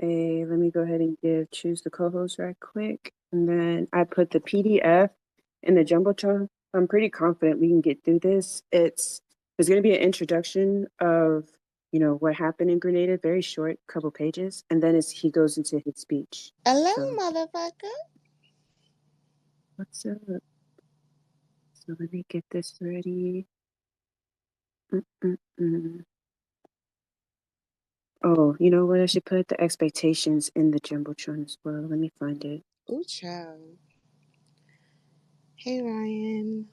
let me go ahead and choose the co-host right quick. And then I put the PDF in the Jumbotron. I'm pretty confident we can get through this. There's going to be an introduction of, what happened in Grenada, very short, couple pages. And then he goes into his speech. Hello, So, motherfucker. what's up? So let me get this ready. Mm-mm-mm. Oh, you know what? I should put the expectations in the Jumbotron as well. Let me find it. Ooh, child. Hey, Ryan.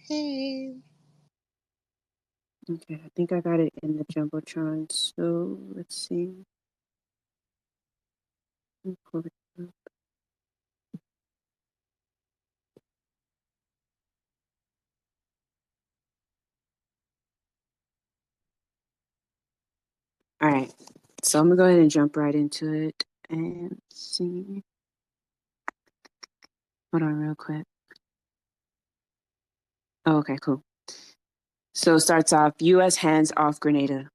Hey. Okay, I think I got it in the Jumbotron. So let's see. Pull it up. All right, so I'm gonna go ahead and jump right into it and see. Hold on, real quick. Oh, okay, cool. So it starts off: U.S. hands off Grenada.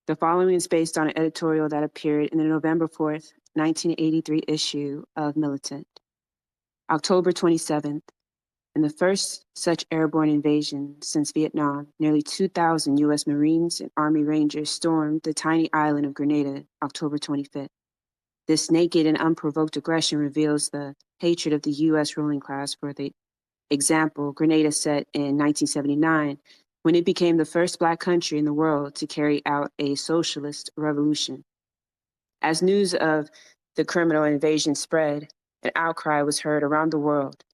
The following is based on an editorial that appeared in the November 4th, 1983 issue of Militant. October 27th, in the first such airborne invasion since Vietnam, nearly 2,000 U.S. Marines and Army Rangers stormed the tiny island of Grenada, October 25th. This naked and unprovoked aggression reveals the hatred of the U.S. ruling class for the example Grenada set in 1979 when it became the first Black country in the world to carry out a socialist revolution. As news of the criminal invasion spread, an outcry was heard around the world.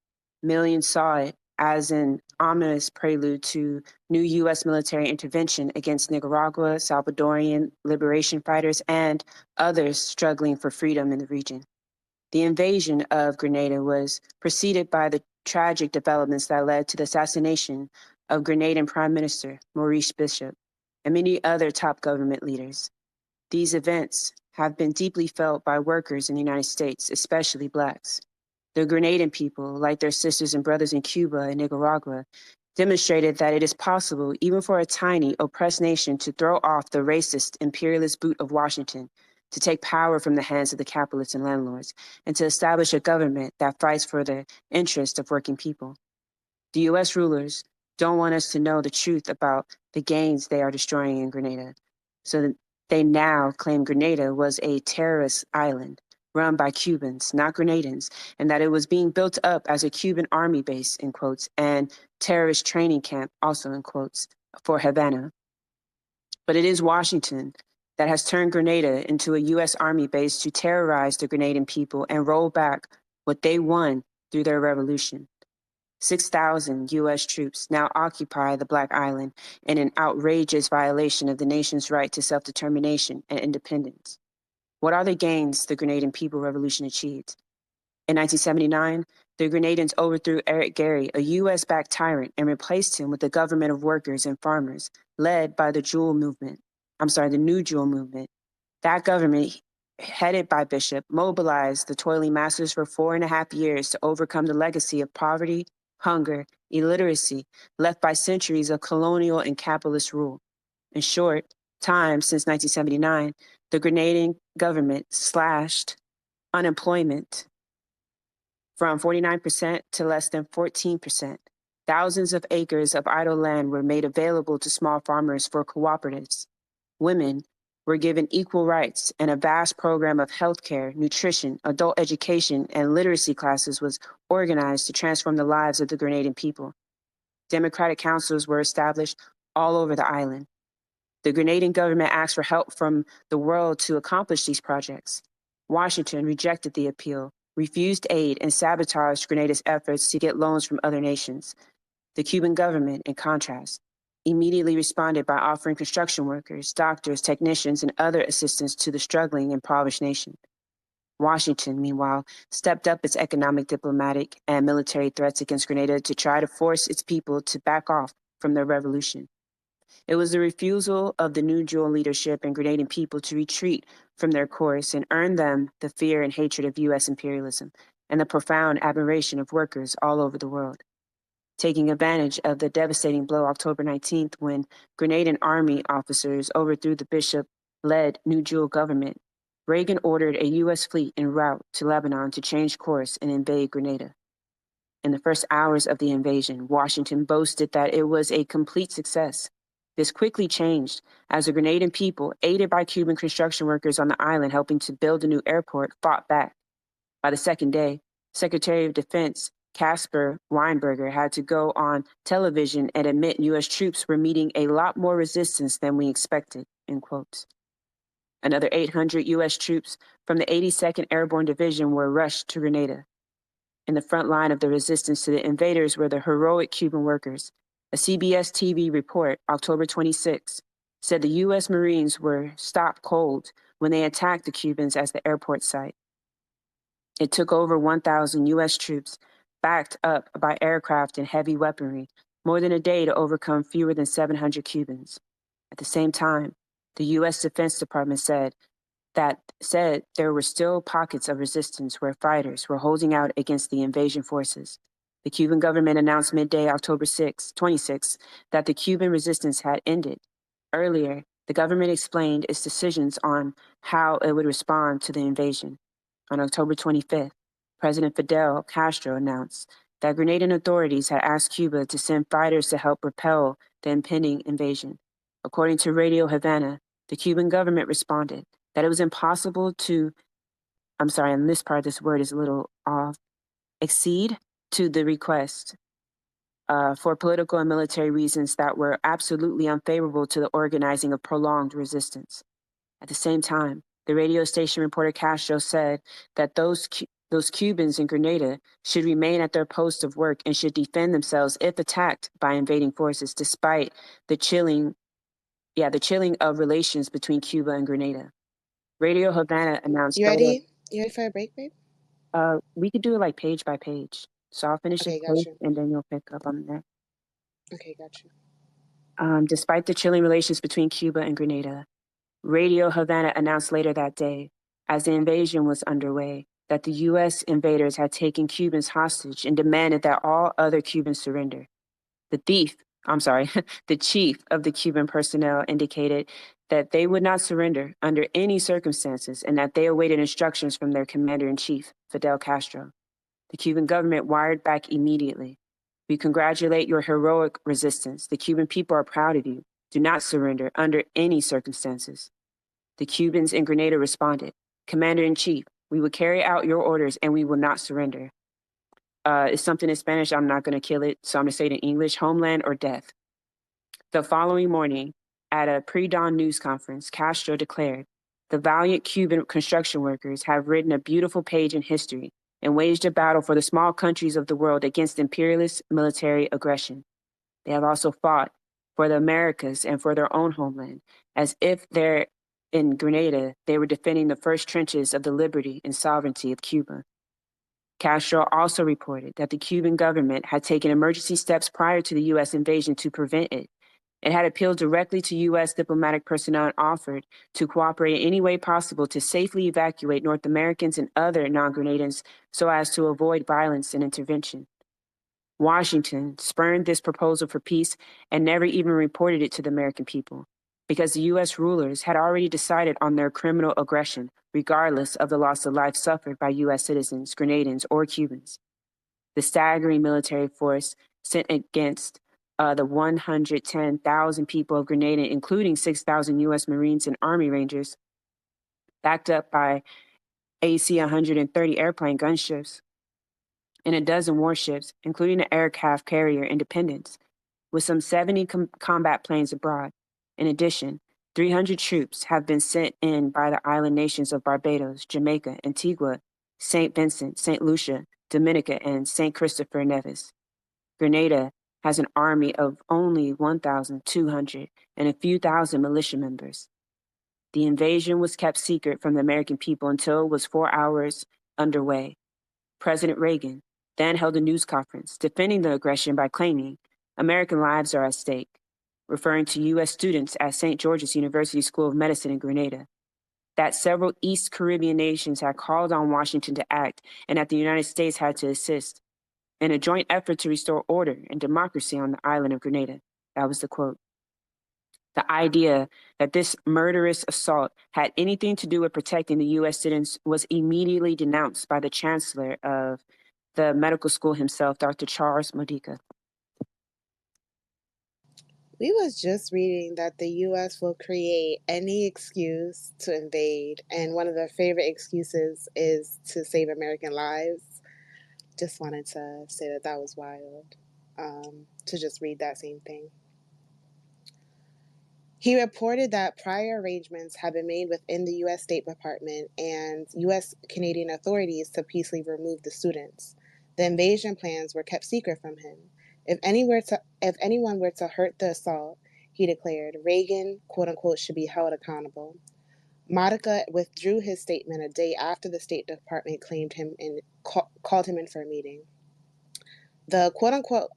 Millions saw it as an ominous prelude to new U.S. military intervention against Nicaragua, Salvadorian liberation fighters, and others struggling for freedom in the region. The invasion of Grenada was preceded by the tragic developments that led to the assassination of Grenadian Prime Minister Maurice Bishop and many other top government leaders. These events have been deeply felt by workers in the United States, especially Blacks. The Grenadian people, like their sisters and brothers in Cuba and Nicaragua, demonstrated that it is possible, even for a tiny, oppressed nation, to throw off the racist, imperialist boot of Washington, to take power from the hands of the capitalists and landlords, and to establish a government that fights for the interest of working people. The U.S. rulers don't want us to know the truth about the gains they are destroying in Grenada, so they now claim Grenada was a terrorist island run by Cubans, not Grenadians, and that it was being built up as a Cuban army base, in quotes, and terrorist training camp, also in quotes, for Havana. But it is Washington that has turned Grenada into a U.S. army base to terrorize the Grenadian people and roll back what they won through their revolution. 6,000 U.S. troops now occupy the Black Island in an outrageous violation of the nation's right to self-determination and independence. What are the gains the Grenadian People Revolution achieved? In 1979, the Grenadians overthrew Eric Gary, a U.S.-backed tyrant, and replaced him with a government of workers and farmers led by the New Jewel Movement. That government, headed by Bishop, mobilized the toiling masses for 4.5 years to overcome the legacy of poverty, hunger, illiteracy left by centuries of colonial and capitalist rule. In short, time since 1979, the Grenadian government slashed unemployment from 49% to less than 14%. Thousands of acres of idle land were made available to small farmers for cooperatives. Women were given equal rights, and a vast program of healthcare, nutrition, adult education, and literacy classes was organized to transform the lives of the Grenadian people. Democratic councils were established all over the island. The Grenadian government asked for help from the world to accomplish these projects. Washington rejected the appeal, refused aid, and sabotaged Grenada's efforts to get loans from other nations. The Cuban government, in contrast, immediately responded by offering construction workers, doctors, technicians, and other assistance to the struggling, impoverished nation. Washington, meanwhile, stepped up its economic, diplomatic, and military threats against Grenada to try to force its people to back off from their revolution. It was the refusal of the New Jewel leadership and Grenadian people to retreat from their course and earn them the fear and hatred of U.S. imperialism and the profound admiration of workers all over the world. taking advantage of the devastating blow October 19th when Grenadian army officers overthrew the Bishop-led New Deal government. Reagan ordered a U.S. fleet en route to Lebanon to change course and invade Grenada. In the first hours of the invasion, Washington boasted that it was a complete success. This quickly changed as the Grenadian people, aided by Cuban construction workers on the island helping to build a new airport, fought back. By the second day, Secretary of Defense Caspar Weinberger had to go on television and admit U.S. troops were meeting a lot more resistance than we expected, in quotes. Another 800 U.S. troops from the 82nd Airborne Division were rushed to Grenada. In the front line of the resistance to the invaders were the heroic Cuban workers. A CBS TV report, October 26, said the U.S. Marines were stopped cold when they attacked the Cubans at the airport site. It took over 1,000 U.S. troops, backed up by aircraft and heavy weaponry, more than a day to overcome fewer than 700 Cubans. At the same time, the U.S. Defense Department said there were still pockets of resistance where fighters were holding out against the invasion forces. The Cuban government announced midday October 26 that the Cuban resistance had ended. Earlier, the government explained its decisions on how it would respond to the invasion. On October 25th, President Fidel Castro announced that Grenadian authorities had asked Cuba to send fighters to help repel the impending invasion. According to Radio Havana, the Cuban government responded that it was impossible to, and this part of this word is a little off, accede to the request for political and military reasons that were absolutely unfavorable to the organizing of prolonged resistance. At the same time, the radio station reporter Castro said that those Cubans in Grenada should remain at their post of work and should defend themselves if attacked by invading forces, despite the chilling of relations between Cuba and Grenada. Radio Havana announced. You ready? You ready for a break, babe? We could do it like page by page. So I'll finish Okay, this got page you. and then you'll pick up on that. Okay, got you. Despite the chilling relations between Cuba and Grenada, Radio Havana announced later that day, as the invasion was underway, that the U.S. invaders had taken Cubans hostage and demanded that all other Cubans surrender. The chief of the Cuban personnel indicated that they would not surrender under any circumstances and that they awaited instructions from their commander-in-chief, Fidel Castro. The Cuban government wired back immediately. We congratulate your heroic resistance. The Cuban people are proud of you. Do not surrender under any circumstances. The Cubans in Grenada responded, Commander-in-Chief, we will carry out your orders and we will not surrender. It's something in Spanish, I'm not going to kill it, so I'm going to say it in English, homeland or death. The following morning, at a pre-dawn news conference, Castro declared, the valiant Cuban construction workers have written a beautiful page in history and waged a battle for the small countries of the world against imperialist military aggression. They have also fought for the Americas and for their own homeland, as if they're in Grenada, they were defending the first trenches of the liberty and sovereignty of Cuba. Castro also reported that the Cuban government had taken emergency steps prior to the U.S. invasion to prevent it. It had appealed directly to U.S. diplomatic personnel and offered to cooperate in any way possible to safely evacuate North Americans and other non-Grenadians so as to avoid violence and intervention. Washington spurned this proposal for peace and never even reported it to the American people, because the U.S. rulers had already decided on their criminal aggression, regardless of the loss of life suffered by U.S. citizens, Grenadians, or Cubans. The staggering military force sent against the 110,000 people of Grenada, including 6,000 U.S. Marines and Army Rangers, backed up by AC-130 airplane gunships and a dozen warships, including the aircraft carrier Independence, with some 70 combat planes abroad. In addition, 300 troops have been sent in by the island nations of Barbados, Jamaica, Antigua, St. Vincent, St. Lucia, Dominica, and St. Christopher Nevis. Grenada has an army of only 1,200 and a few thousand militia members. The invasion was kept secret from the American people until it was 4 hours underway. President Reagan then held a news conference defending the aggression by claiming American lives are at stake, referring to U.S. students at St. George's University School of Medicine in Grenada, that several East Caribbean nations had called on Washington to act and that the United States had to assist. in a joint effort to restore order and democracy on the island of Grenada. That was the quote. The idea that this murderous assault had anything to do with protecting the U.S. students was immediately denounced by the chancellor of the medical school himself, Dr. Charles Modica. We was just reading that the U.S. will create any excuse to invade, and one of their favorite excuses is to save American lives. Just wanted to say that that was wild, to just read that same thing. He reported that prior arrangements had been made within the U.S. State Department and U.S. Canadian authorities to peacefully remove the students. The invasion plans were kept secret from him. If anyone were to hurt the assault, he declared, Reagan, quote unquote, should be held accountable. Modica withdrew his statement a day after the State Department claimed him and called him in for a meeting. The quote unquote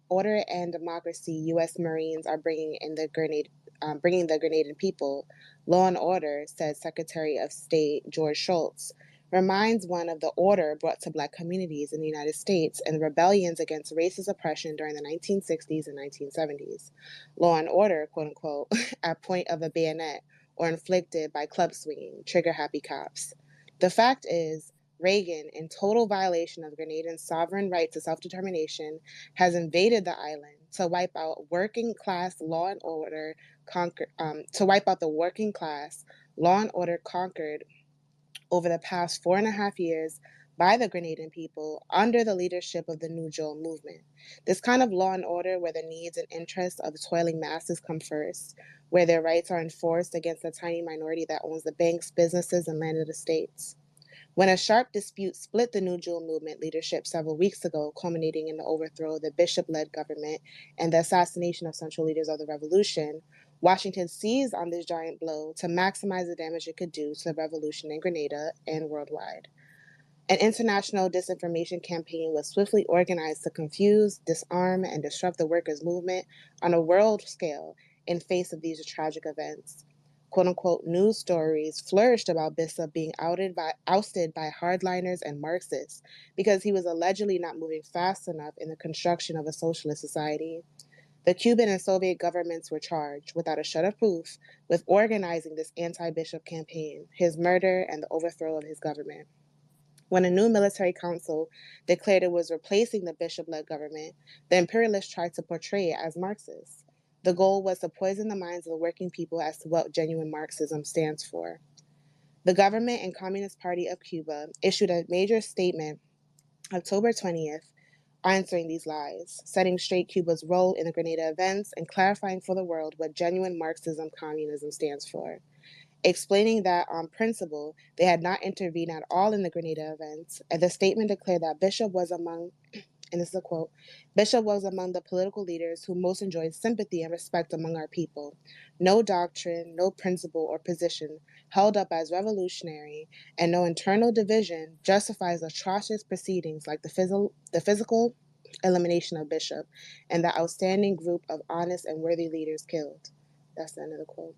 order and democracy U.S. Marines are bringing the Grenadian people. Law and order, said Secretary of State George Shultz, reminds one of the order brought to Black communities in the United States and the rebellions against racist oppression during the 1960s and 1970s. Law and order, quote unquote, at point of a bayonet or inflicted by club swinging, trigger happy cops. The fact is, Reagan, in total violation of Grenadian sovereign right to self-determination, has invaded the island to wipe out working class law and order conquered over the past 4.5 years by the Grenadian people under the leadership of the New Deal movement. This kind of law and order where the needs and interests of the toiling masses come first, where their rights are enforced against the tiny minority that owns the banks, businesses, and landed estates. When a sharp dispute split the New Deal movement leadership several weeks ago, culminating in the overthrow of the Bishop-led government and the assassination of central leaders of the revolution, Washington seized on this giant blow to maximize the damage it could do to the revolution in Grenada and worldwide. An international disinformation campaign was swiftly organized to confuse, disarm, and disrupt the workers' movement on a world scale in face of these tragic events. Quote unquote news stories flourished about Bishop being ousted by hardliners and Marxists because he was allegedly not moving fast enough in the construction of a socialist society. The Cuban and Soviet governments were charged, without a shred of proof, with organizing this anti-Bishop campaign, his murder, and the overthrow of his government. When a new military council declared it was replacing the Bishop-led government, the imperialists tried to portray it as Marxist. The goal was to poison the minds of the working people as to what genuine Marxism stands for. The government and Communist Party of Cuba issued a major statement October 20th answering these lies, setting straight Cuba's role in the Grenada events and clarifying for the world what genuine Marxism communism stands for, explaining that on principle they had not intervened at all in the Grenada events, and the statement declared that Bishop was among, and this is a quote, Bishop was among the political leaders who most enjoyed sympathy and respect among our people. No doctrine, no principle or position held up as revolutionary, and no internal division justifies atrocious proceedings like the physical elimination of Bishop and the outstanding group of honest and worthy leaders killed. That's the end of the quote.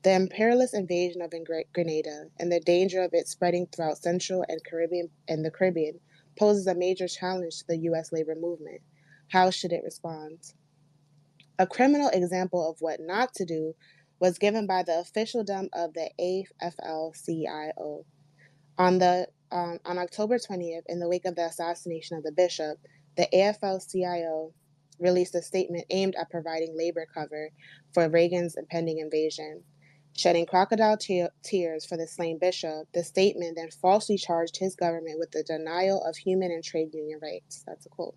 The imperialist invasion of Grenada and the danger of it spreading throughout Central and the Caribbean poses a major challenge to the U.S. labor movement. How should it respond? A criminal example of what not to do was given by the officialdom of the AFL-CIO. On October 20th, in the wake of the assassination of the bishop, the AFL-CIO released a statement aimed at providing labor cover for Reagan's impending invasion. Shedding crocodile tears for the slain bishop, the statement then falsely charged his government with the denial of human and trade union rights. That's a quote.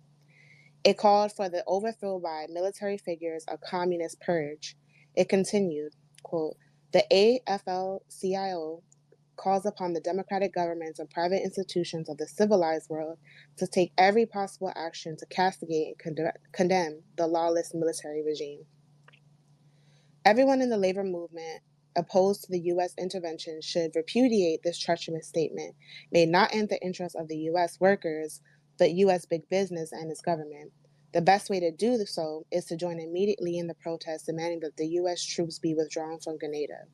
It called for the overthrow by military figures of communist purge. It continued, quote, the AFL-CIO calls upon the democratic governments and private institutions of the civilized world to take every possible action to castigate and condemn the lawless military regime. Everyone in the labor movement opposed to the U.S. intervention should repudiate this treacherous statement, made not in the interest of the U.S. workers, but U.S. big business and its government. The best way to do so is to join immediately in the protest demanding that the U.S. troops be withdrawn from Grenada.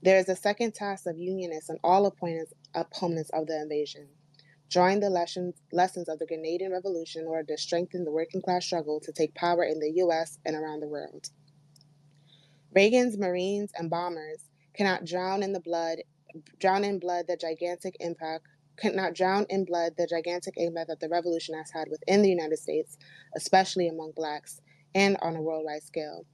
There is a second task of unionists and all opponents of the invasion. drawing the lessons of the Grenadian Revolution in order to strengthen the working class struggle to take power in the US and around the world. Reagan's Marines and bombers cannot drown in blood the gigantic impact that the revolution has had within the United States, especially among Blacks, and on a worldwide scale.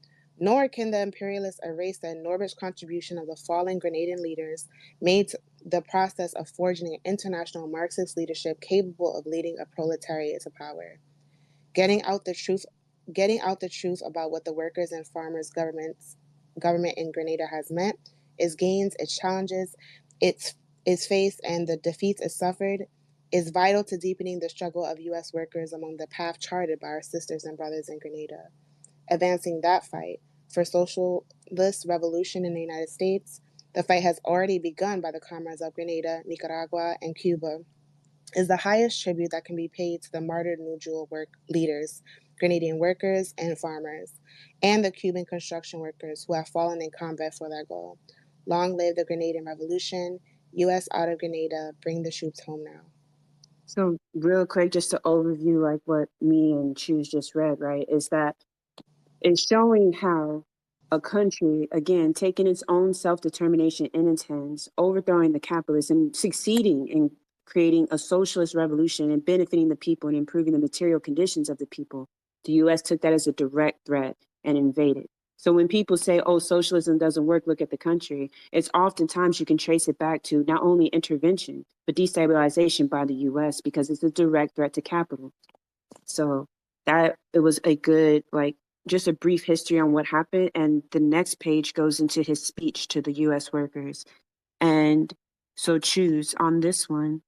Nor can the imperialists erase the enormous contribution of the fallen Grenadian leaders made to the process of forging an international Marxist leadership capable of leading a proletariat to power. Getting out the truth about what the workers and farmers government in Grenada has meant, its gains, its challenges, its faced, and the defeats it suffered, is vital to deepening the struggle of U.S. workers along the path charted by our sisters and brothers in Grenada. Advancing that fight for socialist revolution in the United States, the fight has already begun by the comrades of Grenada, Nicaragua, and Cuba, is the highest tribute that can be paid to the martyred New Jewel leaders, Grenadian workers and farmers, and the Cuban construction workers who have fallen in combat for their goal. Long live the Grenadian Revolution. U.S. out of Grenada, bring the troops home now. So real quick, just to overview like what me and Choose just read, right, is that it's showing how a country, again, taking its own self-determination in its hands, overthrowing the capitalists and succeeding in creating a socialist revolution and benefiting the people and improving the material conditions of the people. The U.S. took that as a direct threat and invaded. So when people say, oh, socialism doesn't work, look at the country, it's oftentimes you can trace it back to not only intervention, but destabilization by the U.S. because it's a direct threat to capital. So that it was a good, like, just a brief history on what happened. And the next page goes into his speech to the U.S. workers. And so Choose on this one.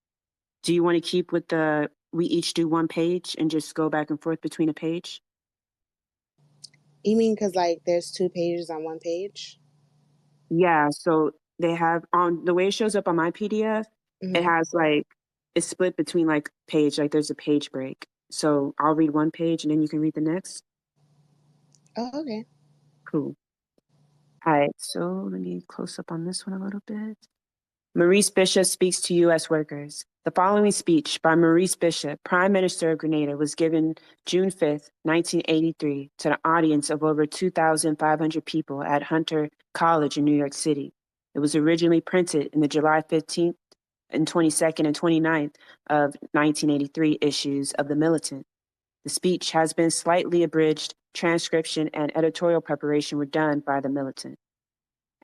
Do you want to keep with we each do one page and just go back and forth between a page? You mean because, like, there's 2 pages on 1 page? Yeah. So they have on the way it shows up on my PDF, it Mm-hmm. has like, it's split between like page, like there's a page break. So I'll read one page and then you can read the next. Oh, okay. Cool. All right, so let me close up on this one a little bit. Maurice Bishop speaks to U.S. workers. The following speech by Maurice Bishop, Prime Minister of Grenada, was given June 5th, 1983, to an audience of over 2,500 people at Hunter College in New York City. It was originally printed in the July 15th and 22nd and 29th of 1983 issues of The Militant. The speech has been slightly abridged. Transcription and editorial preparation were done by The Militant.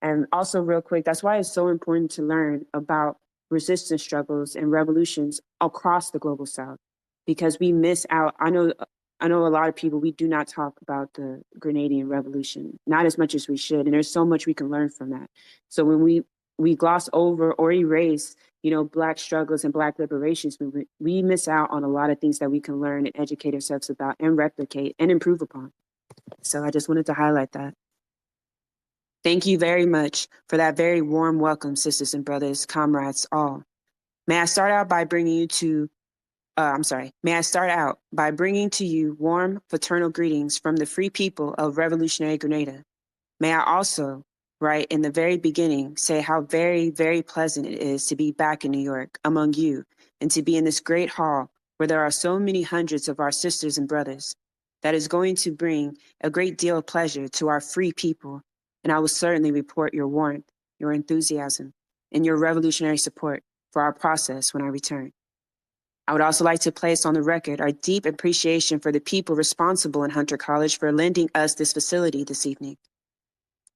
And also, real quick, that's why it's so important to learn about resistance struggles and revolutions across the global South, because we miss out. I know a lot of people, we do not talk about the Grenadian Revolution, not as much as we should. And there's so much we can learn from that. So when we gloss over or erase, Black struggles and Black liberations, we miss out on a lot of things that we can learn and educate ourselves about and replicate and improve upon. So I just wanted to highlight that. Thank you very much for that very warm welcome, sisters and brothers, comrades, all. May I start out by bringing you warm fraternal greetings from the free people of revolutionary Grenada. May I also, right in the very beginning, say how very, very pleasant it is to be back in New York among you and to be in this great hall where there are so many hundreds of our sisters and brothers. That is going to bring a great deal of pleasure to our free people, and I will certainly report your warmth, your enthusiasm, and your revolutionary support for our process when I return. I would also like to place on the record our deep appreciation for the people responsible in Hunter College for lending us this facility this evening.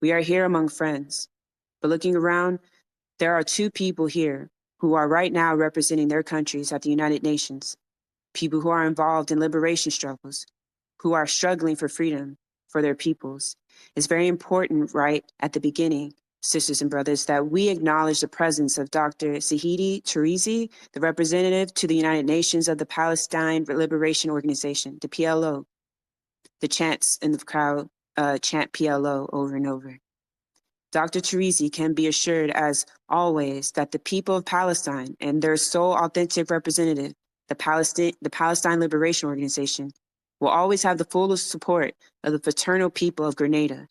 We are here among friends, but looking around, there are 2 people here who are right now representing their countries at the United Nations, people who are involved in liberation struggles, who are struggling for freedom for their peoples. It's very important, right at the beginning, sisters and brothers, that we acknowledge the presence of Dr. Zahidi Tarizi, the representative to the United Nations of the Palestine Liberation Organization, the PLO. The chants in the crowd chant PLO over and over. Dr. Tarizi can be assured, as always, that the people of Palestine and their sole authentic representative, the Palestine Liberation Organization, will always have the fullest support of the fraternal people of Grenada.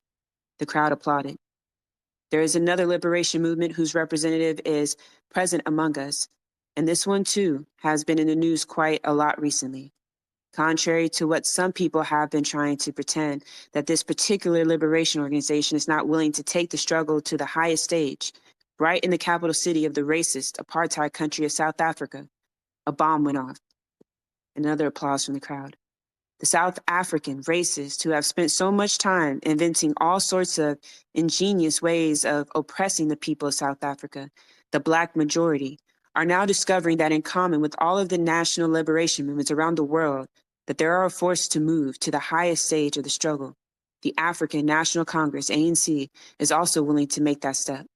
The crowd applauded. There is another liberation movement whose representative is present among us, And this one, too, has been in the news quite a lot recently. Contrary to what some people have been trying to pretend, that this particular liberation organization is not willing to take the struggle to the highest stage, right in the capital city of the racist apartheid country of South Africa, a bomb went off. Another applause from the crowd. The South African racists who have spent so much time inventing all sorts of ingenious ways of oppressing the people of South Africa, the Black majority, are now discovering that in common with all of the national liberation movements around the world, that they are forced to move to the highest stage of the struggle. The African National Congress, ANC, is also willing to make that step.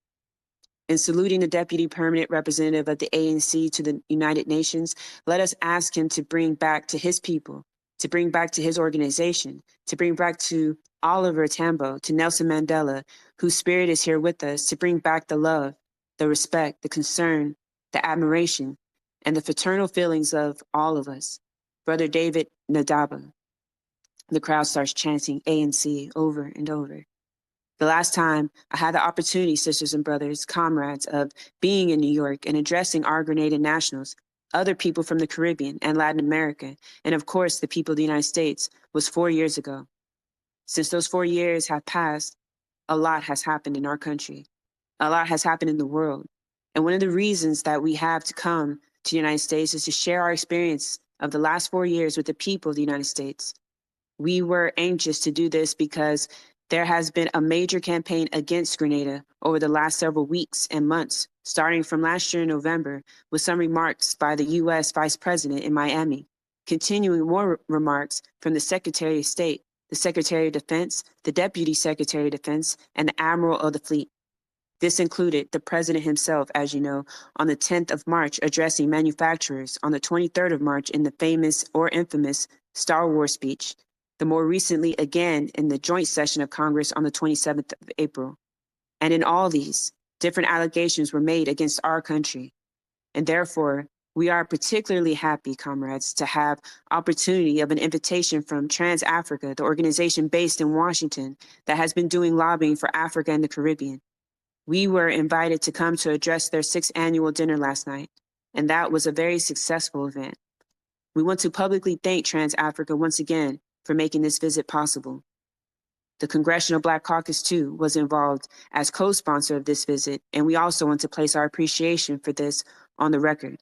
In saluting the Deputy Permanent Representative of the ANC to the United Nations, let us ask him to bring back to his people, to bring back to his organization, to bring back to Oliver Tambo, to Nelson Mandela, whose spirit is here with us, to bring back the love, the respect, the concern, the admiration, and the fraternal feelings of all of us. Brother David Ndaba. The crowd starts chanting ANC over and over. The last time I had the opportunity, sisters and brothers, comrades, of being in New York and addressing our Grenadian nationals, other people from the Caribbean and Latin America, and of course the people of the United States, was 4 years ago. Since those 4 years have passed, a lot has happened in our country. A lot has happened in the world. And one of the reasons that we have to come to the United States is to share our experience of the last 4 years with the people of the United States. We were anxious to do this because there has been a major campaign against Grenada over the last several weeks and months, starting from last year in November, with some remarks by the U.S. Vice President in Miami, continuing more remarks from the Secretary of State, the Secretary of Defense, the Deputy Secretary of Defense, and the Admiral of the Fleet. This included the President himself, as you know, on the 10th of March, addressing manufacturers on the 23rd of March in the famous or infamous Star Wars speech, the more recently again in the joint session of Congress on the 27th of April. And in all these, different allegations were made against our country. And therefore, we are particularly happy, comrades, to have opportunity of an invitation from Trans-Africa, the organization based in Washington that has been doing lobbying for Africa and the Caribbean. We were invited to come to address their 6th annual dinner last night, and that was a very successful event. We want to publicly thank Trans-Africa once again for making this visit possible. The Congressional Black Caucus, too, was involved as co-sponsor of this visit, and we also want to place our appreciation for this on the record.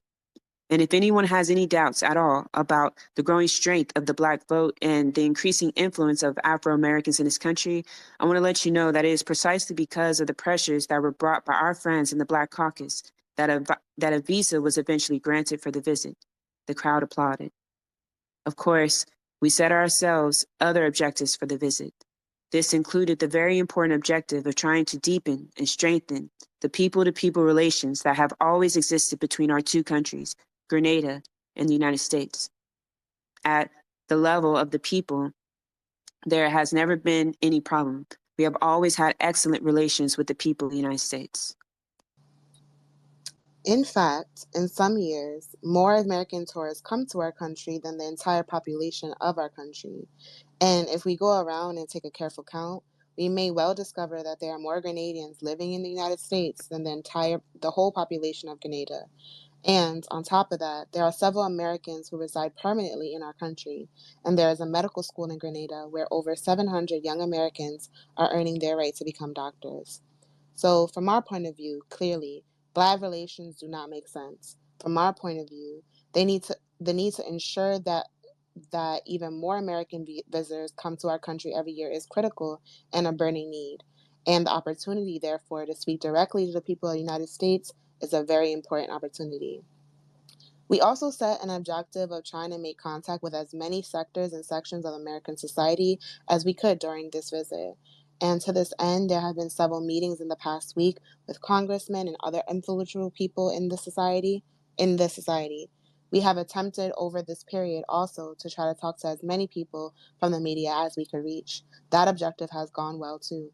And if anyone has any doubts at all about the growing strength of the Black vote and the increasing influence of Afro-Americans in this country, I want to let you know that it is precisely because of the pressures that were brought by our friends in the Black Caucus that a visa was eventually granted for the visit. The crowd applauded. Of course, we set ourselves other objectives for the visit. This included the very important objective of trying to deepen and strengthen the people-to-people relations that have always existed between our two countries, Grenada and the United States. At the level of the people, there has never been any problem. We have always had excellent relations with the people of the United States. In fact, in some years, more American tourists come to our country than the entire population of our country. And if we go around and take a careful count, we may well discover that there are more Grenadians living in the United States than the whole population of Grenada. And on top of that, there are several Americans who reside permanently in our country, and there is a medical school in Grenada where over 700 young Americans are earning their right to become doctors. So, from our point of view, clearly, Black relations do not make sense. From our point of view, the need to ensure that even more American visitors come to our country every year is critical and a burning need. And the opportunity, therefore, to speak directly to the people of the United States is a very important opportunity. We also set an objective of trying to make contact with as many sectors and sections of American society as we could during this visit. And to this end, there have been several meetings in the past week with congressmen and other influential people in the society. We have attempted over this period also to try to talk to as many people from the media as we could reach. That objective has gone well too.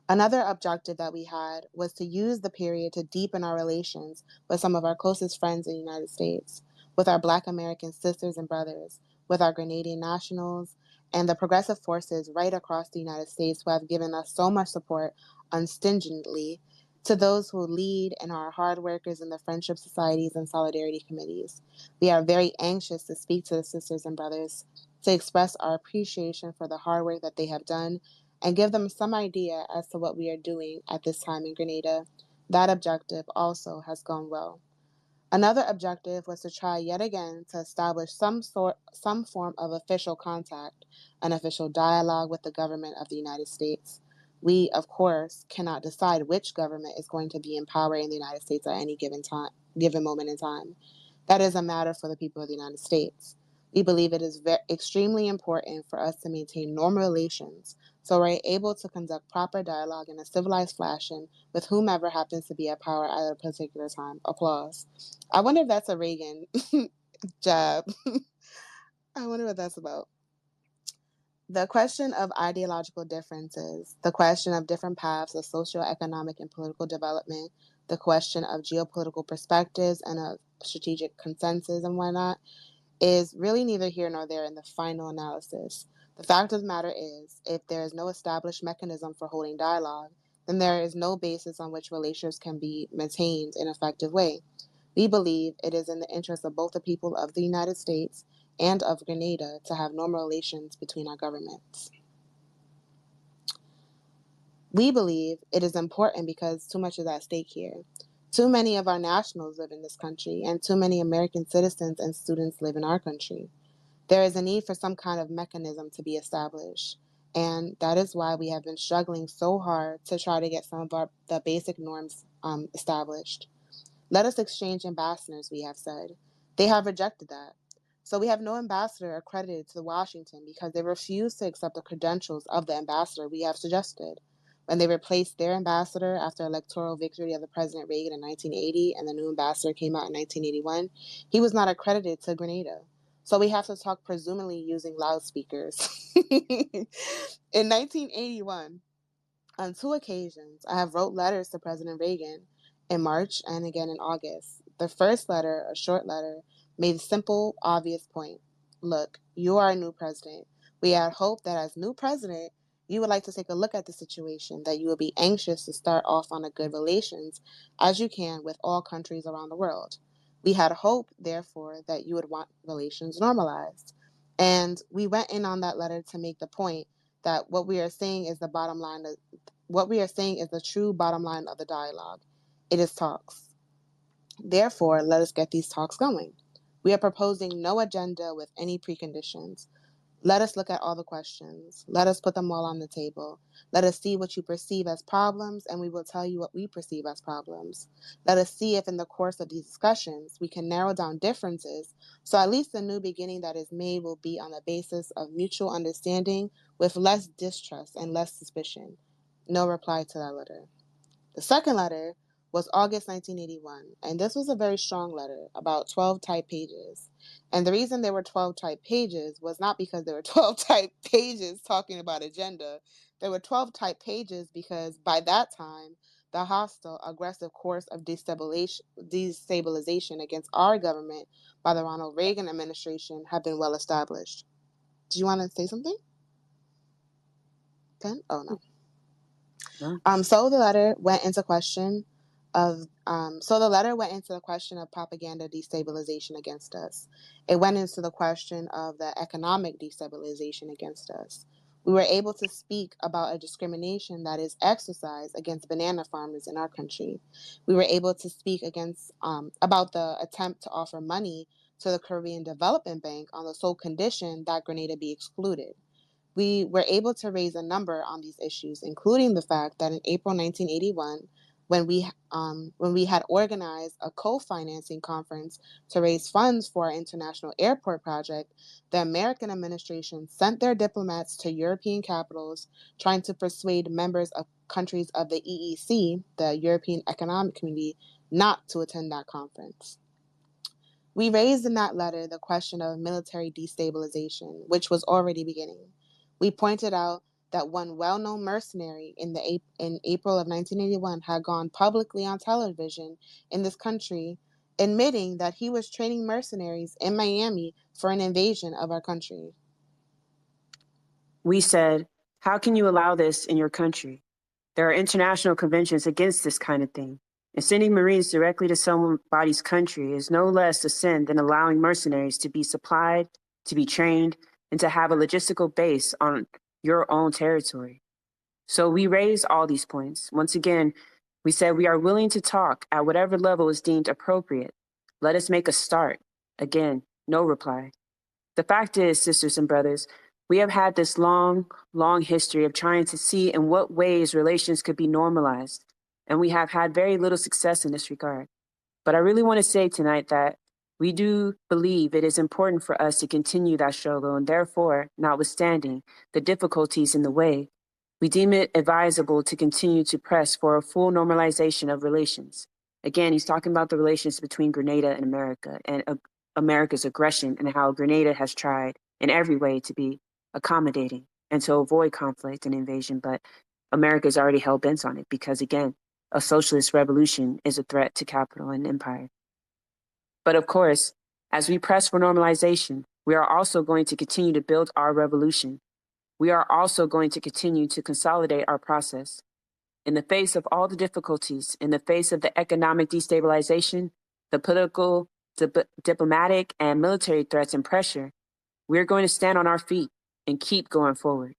Another objective that we had was to use the period to deepen our relations with some of our closest friends in the United States, with our Black American sisters and brothers, with our Grenadian nationals, and the progressive forces right across the United States who have given us so much support unstingently To those who lead and are hard workers in the friendship societies and solidarity committees, we are very anxious to speak to the sisters and brothers to express our appreciation for the hard work that they have done and give them some idea as to what we are doing at this time in Grenada. That objective also has gone well. Another objective was to try yet again to establish some form of official contact, an official dialogue with the government of the United States. We, of course, cannot decide which government is going to be in power in the United States at any given moment in time. That is a matter for the people of the United States. We believe it is extremely important for us to maintain normal relations so we're able to conduct proper dialogue in a civilized fashion with whomever happens to be at power at a particular time. Applause. I wonder if that's a Reagan jab. I wonder what that's about. The question of ideological differences, the question of different paths of socioeconomic and political development, the question of geopolitical perspectives and of strategic consensus and whatnot, is really neither here nor there in the final analysis. The fact of the matter is, if there is no established mechanism for holding dialogue, then there is no basis on which relations can be maintained in an effective way. We believe it is in the interest of both the people of the United States and of Grenada to have normal relations between our governments. We believe it is important because too much is at stake here. Too many of our nationals live in this country, and too many American citizens and students live in our country. There is a need for some kind of mechanism to be established, and that is why we have been struggling so hard to try to get some of the basic norms established. Let us exchange ambassadors, we have said. They have rejected that. So we have no ambassador accredited to Washington because they refuse to accept the credentials of the ambassador we have suggested. When they replaced their ambassador after electoral victory of the President Reagan in 1980 and the new ambassador came out in 1981, he was not accredited to Grenada. So we have to talk presumably using loudspeakers. In 1981, on 2 occasions, I have wrote letters to President Reagan in March and again in August. The first letter, a short letter, made a simple, obvious point. Look, you are a new president. We had hoped that as new president, you would like to take a look at the situation, that you would be anxious to start off on a good relations as you can with all countries around the world. We had hoped, therefore, that you would want relations normalized. And we went in on that letter to make the point that what we are saying is the bottom line of what we are saying is the true bottom line of the dialogue. It is talks. Therefore, let us get these talks going. We are proposing no agenda with any preconditions. Let us look at all the questions. Let us put them all on the table. Let us see what you perceive as problems, and we will tell you what we perceive as problems. Let us see if in the course of these discussions we can narrow down differences, so at least the new beginning that is made will be on the basis of mutual understanding with less distrust and less suspicion. No reply to that letter. The second letter was August 1981, and this was a very strong letter, about 12 typed pages. And the reason there were 12 typed pages was not because there were 12 typed pages talking about agenda. There were 12 typed pages because by that time, the hostile, aggressive course of destabilization against our government by the Ronald Reagan administration had been well established. Do you want to say something? Ken? Oh, no. So the letter went into the question of propaganda destabilization against us. It went into the question of the economic destabilization against us. We were able to speak about a discrimination that is exercised against banana farmers in our country. We were able to speak about the attempt to offer money to the Caribbean Development Bank on the sole condition that Grenada be excluded. We were able to raise a number on these issues, including the fact that in April 1981, when we had organized a co-financing conference to raise funds for our international airport project, the American administration sent their diplomats to European capitals trying to persuade members of countries of the EEC, the European Economic Community, not to attend that conference. We raised in that letter the question of military destabilization, which was already beginning. We pointed out that one well-known mercenary in April of 1981 had gone publicly on television in this country admitting that he was training mercenaries in Miami for an invasion of our country. We said, how can you allow this in your country? There are international conventions against this kind of thing, and sending Marines directly to somebody's country is no less a sin than allowing mercenaries to be supplied, to be trained, and to have a logistical base on your own territory. So we raised all these points. Once again, we said we are willing to talk at whatever level is deemed appropriate. Let us make a start. Again, no reply. The fact is, sisters and brothers, we have had this long history of trying to see in what ways relations could be normalized, and we have had very little success in this regard. But I really want to say tonight that we do believe it is important for us to continue that struggle, and therefore, notwithstanding the difficulties in the way, we deem it advisable to continue to press for a full normalization of relations. Again, he's talking about the relations between Grenada and America and America's aggression and how Grenada has tried in every way to be accommodating and to avoid conflict and invasion. But America's already hell-bent on it because, again, a socialist revolution is a threat to capital and empire. But of course, as we press for normalization, we are also going to continue to build our revolution. We are also going to continue to consolidate our process. In the face of all the difficulties, in the face of the economic destabilization, the political, diplomatic, and military threats and pressure, we're going to stand on our feet and keep going forward.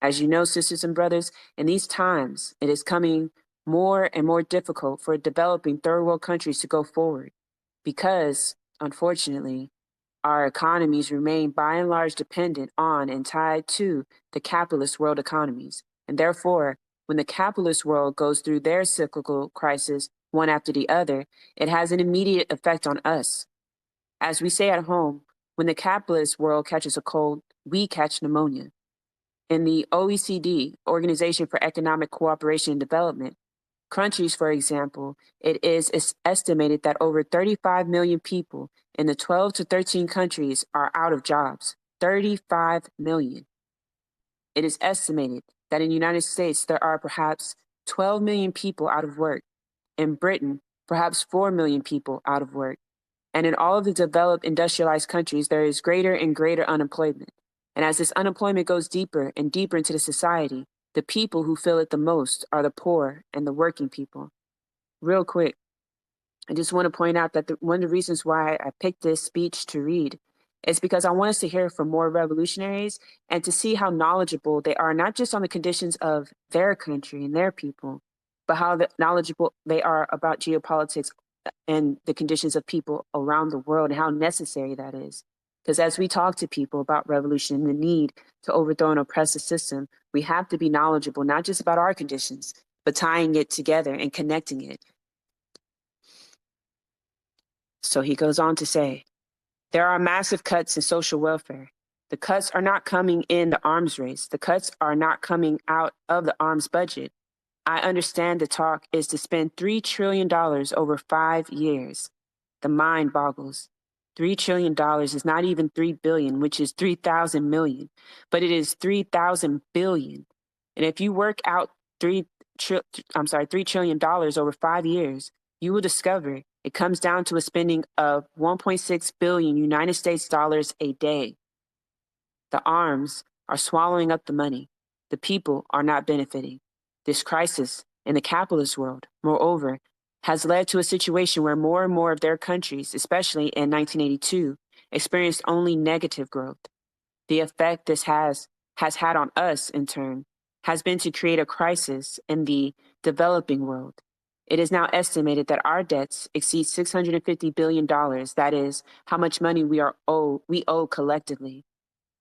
As you know, sisters and brothers, in these times, it is coming more and more difficult for developing third world countries to go forward because, unfortunately, our economies remain by and large dependent on and tied to the capitalist world economies. And therefore, when the capitalist world goes through their cyclical crisis, one after the other, it has an immediate effect on us. As we say at home, when the capitalist world catches a cold, we catch pneumonia. In the OECD, Organization for Economic Cooperation and Development, countries, for example, it is estimated that over 35 million people in the 12 to 13 countries are out of jobs. 35 million. It is estimated that in the United States, there are perhaps 12 million people out of work. In Britain, perhaps 4 million people out of work. And in all of the developed industrialized countries, there is greater and greater unemployment. And as this unemployment goes deeper and deeper into the society, the people who feel it the most are the poor and the working people. Real quick, I just want to point out that one of the reasons why I picked this speech to read is because I want us to hear from more revolutionaries and to see how knowledgeable they are, not just on the conditions of their country and their people, but how knowledgeable they are about geopolitics and the conditions of people around the world and how necessary that is. Because as we talk to people about revolution and the need to overthrow an oppressive system, we have to be knowledgeable, not just about our conditions, but tying it together and connecting it. So he goes on to say, there are massive cuts in social welfare. The cuts are not coming in the arms race. The cuts are not coming out of the arms budget. I understand the talk is to spend $3 trillion over 5 years. The mind boggles. $3 trillion is not even 3 billion, which is 3,000 million, but it is 3,000 billion. And if you work out $3 trillion over 5 years, you will discover it comes down to a spending of 1.6 billion United States dollars a day. The arms are swallowing up the money. The people are not benefiting. This crisis in the capitalist world, moreover, has led to a situation where more and more of their countries, especially in 1982, experienced only negative growth. The effect this has had on us, in turn, has been to create a crisis in the developing world. It is now estimated that our debts exceed $650 billion. That is how much money we owe collectively.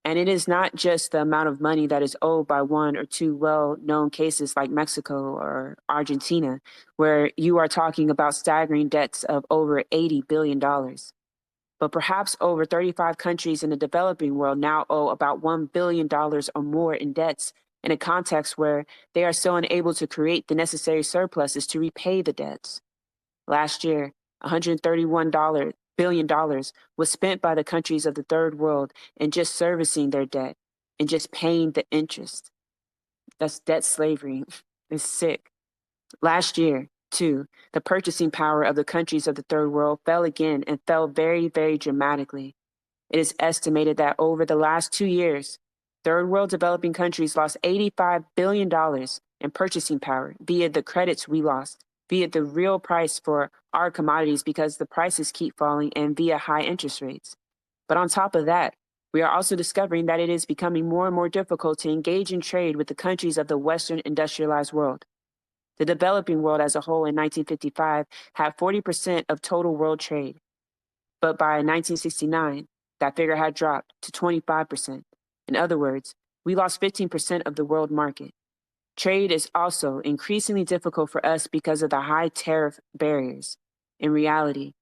And it is not just the amount of money that is owed by one or two well-known cases like Mexico or Argentina, where you are talking about staggering debts of over $80 billion. But perhaps over 35 countries in the developing world now owe about $1 billion or more in debts in a context where they are still unable to create the necessary surpluses to repay the debts. Last year, $131 billion was spent by the countries of the third world in just servicing their debt and just paying the interest. That's debt slavery. It's sick. Last year, too, the purchasing power of the countries of the third world fell again and fell very, very dramatically. It is estimated that over the last 2 years, third world developing countries lost $85 billion and purchasing power, via the credits we lost, via the real price for our commodities because the prices keep falling, and via high interest rates. But on top of that, we are also discovering that it is becoming more and more difficult to engage in trade with the countries of the Western industrialized world. The developing world as a whole in 1955 had 40% of total world trade. But by 1969, that figure had dropped to 25%. In other words, we lost 15% of the world market. Trade is also increasingly difficult for us because of the high tariff barriers. The reality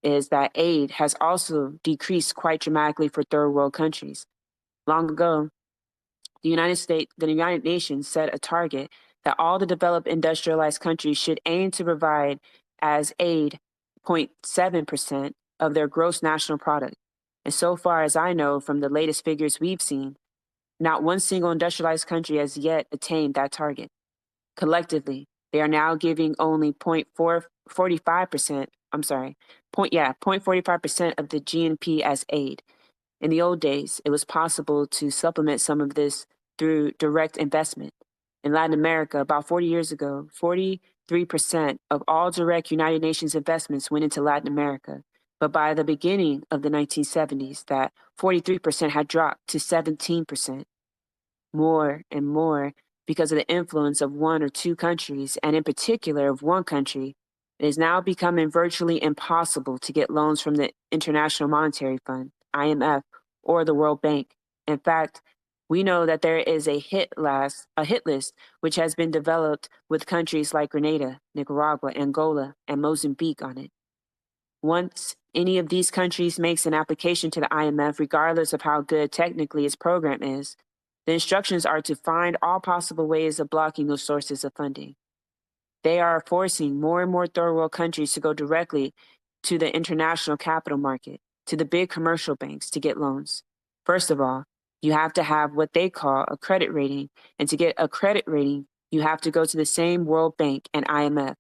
is that aid has also decreased quite dramatically for third world countries. Long ago, the United Nations set a target that all the developed industrialized countries should aim to provide as aid 0.7% of their gross national product. And so far as I know from the latest figures we've seen, not one single industrialized country has yet attained that target. Collectively, they are now giving only 0.45%, 0.45% of the GNP as aid. In the old days, it was possible to supplement some of this through direct investment. In Latin America, about 40 years ago, 43% of all direct United Nations investments went into Latin America. But by the beginning of the 1970s, that 43% had dropped to 17%. More and more, because of the influence of one or two countries, and in particular of one country, it is now becoming virtually impossible to get loans from the International Monetary Fund, IMF, or the World Bank. In fact, we know that there is a hit list which has been developed with countries like Grenada, Nicaragua, Angola, and Mozambique on it. Once any of these countries makes an application to the IMF, regardless of how good technically its program is, the instructions are to find all possible ways of blocking those sources of funding. They are forcing more and more third world countries to go directly to the international capital market, to the big commercial banks to get loans. First of all, you have to have what they call a credit rating. And to get a credit rating, you have to go to the same World Bank and IMF.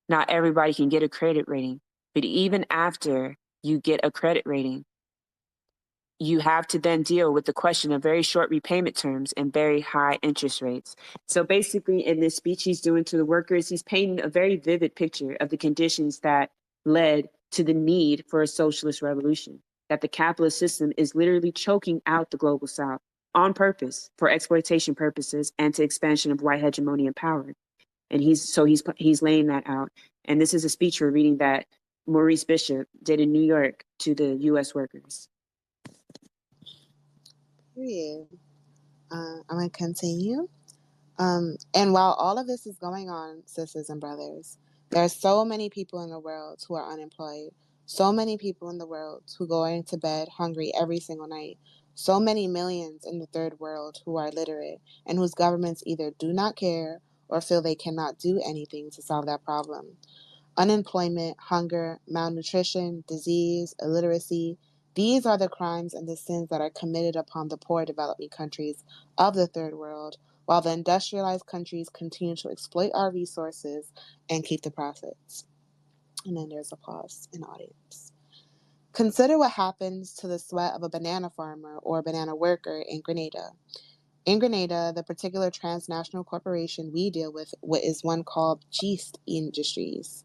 Not everybody can get a credit rating, but even after you get a credit rating, you have to then deal with the question of very short repayment terms and very high interest rates. So basically, in this speech he's doing to the workers, he's painting a very vivid picture of the conditions that led to the need for a socialist revolution, that the capitalist system is literally choking out the global South on purpose for exploitation purposes and to expansion of white hegemony and power. And he's laying that out. And this is a speech we're reading that Maurice Bishop did in New York to the U.S. workers. Period. I'm going to continue. And while all of this is going on, sisters and brothers, there are so many people in the world who are unemployed, so many people in the world who go into bed hungry every single night, so many millions in the third world who are illiterate and whose governments either do not care or feel they cannot do anything to solve that problem. Unemployment, hunger, malnutrition, disease, illiteracy, these are the crimes and the sins that are committed upon the poor developing countries of the third world, while the industrialized countries continue to exploit our resources and keep the profits. And then there's a pause in the audience. Consider what happens to the sweat of a banana farmer or banana worker in Grenada. In Grenada, the particular transnational corporation we deal with is one called Geest Industries.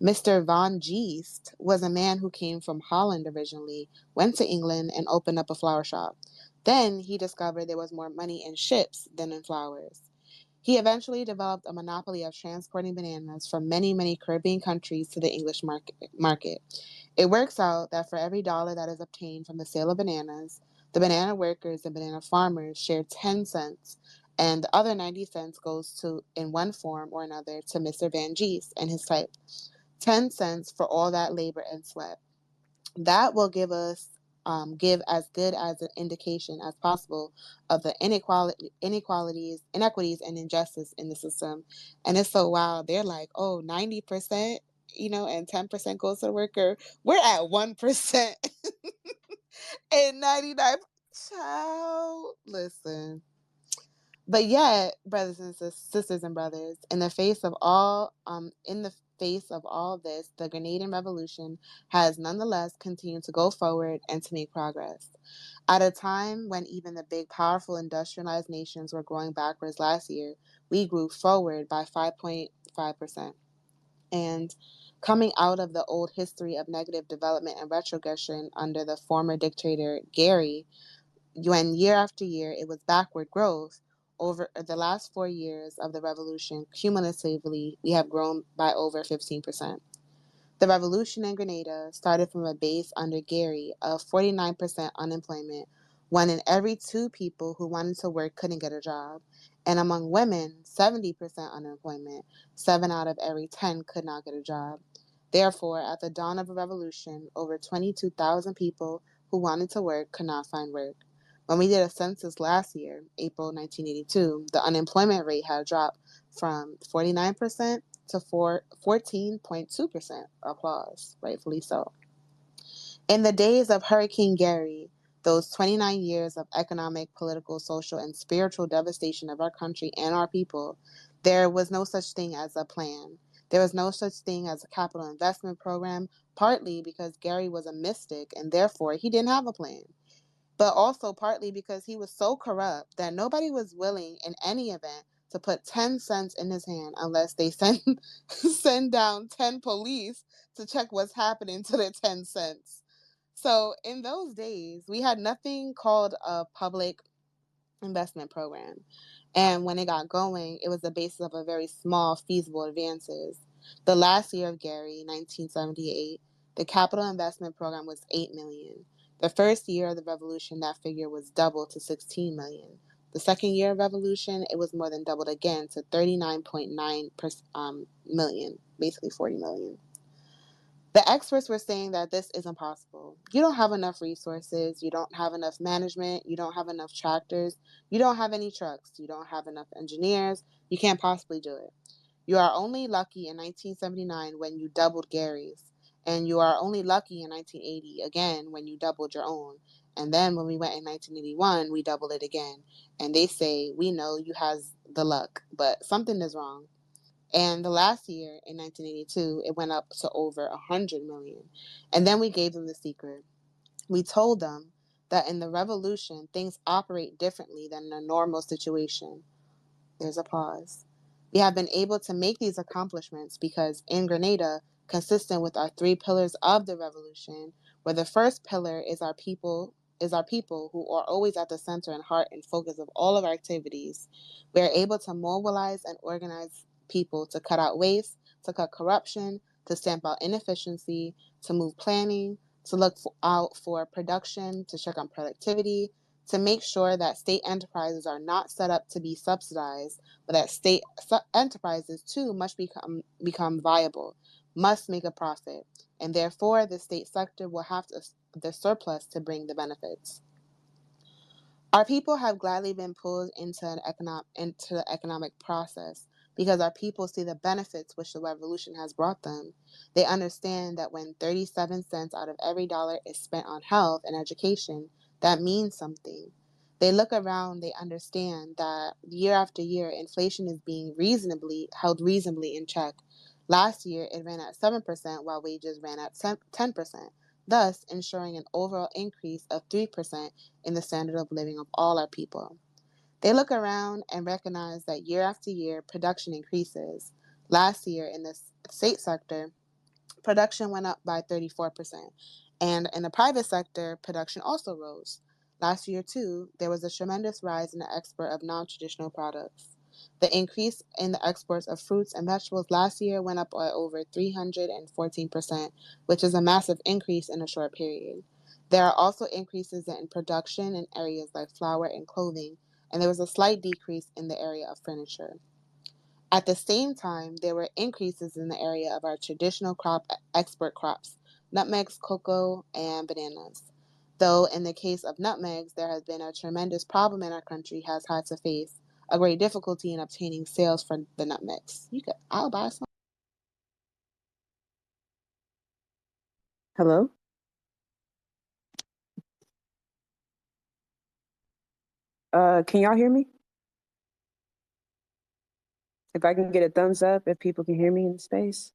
Mr. Van Geest was a man who came from Holland originally, went to England, and opened up a flower shop. Then he discovered there was more money in ships than in flowers. He eventually developed a monopoly of transporting bananas from many, many Caribbean countries to the English market. It works out that for every dollar that is obtained from the sale of bananas, the banana workers and banana farmers share 10 cents, and the other 90 cents goes to, in one form or another, to Mr. Van Geest and his type. 10 cents for all that labor and sweat. That will give as good as an indication as possible of the inequities, and injustice in the system. And it's so wild. They're like, oh, 90%, and 10% goes to the worker. We're at 1% and 99. Child, listen. But yet, brothers and sisters and brothers, in the face of all face of all this, the Grenadian Revolution has nonetheless continued to go forward and to make progress. At a time when even the big, powerful, industrialized nations were growing backwards last year, we grew forward by 5.5%. And coming out of the old history of negative development and retrogression under the former dictator Gary, when year after year it was backward growth, over the last 4 years of the revolution, cumulatively, we have grown by over 15%. The revolution in Grenada started from a base under Gary of 49% unemployment. 1 in every 2 people who wanted to work couldn't get a job. And among women, 70% unemployment. 7 out of every 10 could not get a job. Therefore, at the dawn of the revolution, over 22,000 people who wanted to work could not find work. When we did a census last year, April 1982, the unemployment rate had dropped from 49% to 14.2%. Applause, rightfully so. In the days of Hurricane Gary, those 29 years of economic, political, social, and spiritual devastation of our country and our people, there was no such thing as a plan. There was no such thing as a capital investment program, partly because Gary was a mystic and therefore he didn't have a plan, but also partly because he was so corrupt that nobody was willing in any event to put 10 cents in his hand unless they send down 10 police to check what's happening to their 10 cents. So in those days, we had nothing called a public investment program. And when it got going, it was the basis of a very small, feasible advances. The last year of Gary, 1978, the capital investment program was 8 million. The first year of the revolution, that figure was doubled to 16 million. The second year of revolution, it was more than doubled again to 39.9 million, basically 40 million. The experts were saying that this is impossible. You don't have enough resources, you don't have enough management, you don't have enough tractors, you don't have any trucks, you don't have enough engineers, you can't possibly do it. You are only lucky in 1979 when you doubled Gary's, and you are only lucky in 1980 again when you doubled your own. And then when we went in 1981, we doubled it again. And they say, we know you has the luck, but something is wrong. And the last year, in 1982, it went up to over 100 million. And then we gave them the secret. We told them that in the revolution, things operate differently than in a normal situation. There's a pause. We have been able to make these accomplishments because in Grenada, consistent with our 3 pillars of the revolution, where the first pillar is our people who are always at the center and heart and focus of all of our activities, we are able to mobilize and organize people to cut out waste, to cut corruption, to stamp out inefficiency, to move planning, to look out for production, to check on productivity, to make sure that state enterprises are not set up to be subsidized, but that state enterprises too must become viable, must make a profit, and therefore the state sector will have the surplus to bring the benefits. Our people have gladly been pulled into the economic process because our people see the benefits which the revolution has brought them. They understand that when 37 cents out of every dollar is spent on health and education, that means something. They look around, they understand that year after year, inflation is being held reasonably in check. Last year, it ran at 7% while wages ran at 10%, thus ensuring an overall increase of 3% in the standard of living of all our people. They look around and recognize that year after year, production increases. Last year, in the state sector, production went up by 34%. And in the private sector, production also rose. Last year, too, there was a tremendous rise in the export of non-traditional products. The increase in the exports of fruits and vegetables last year went up by over 314%, which is a massive increase in a short period. There are also increases in production in areas like flour and clothing, and there was a slight decrease in the area of furniture. At the same time, there were increases in the area of our traditional export crops, nutmegs, cocoa, and bananas. Though in the case of nutmegs, there has been a tremendous problem in our country has had to face a great difficulty in obtaining sales for the nutmegs. I'll buy some. Hello? Can y'all hear me? If I can get a thumbs up, if people can hear me in space.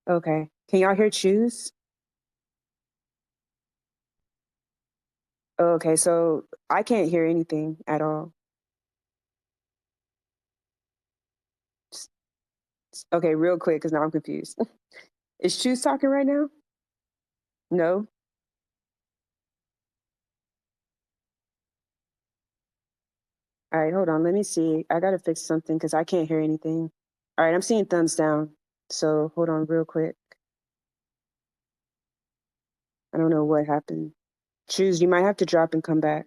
Okay. Can y'all hear choose? Okay, so I can't hear anything at all. Okay, real quick, because now I'm confused. Is choose talking right now? No? All right, hold on. Let me see. I gotta fix something because I can't hear anything. All right, I'm seeing thumbs down. So hold on real quick. I don't know what happened. Choose, you might have to drop and come back.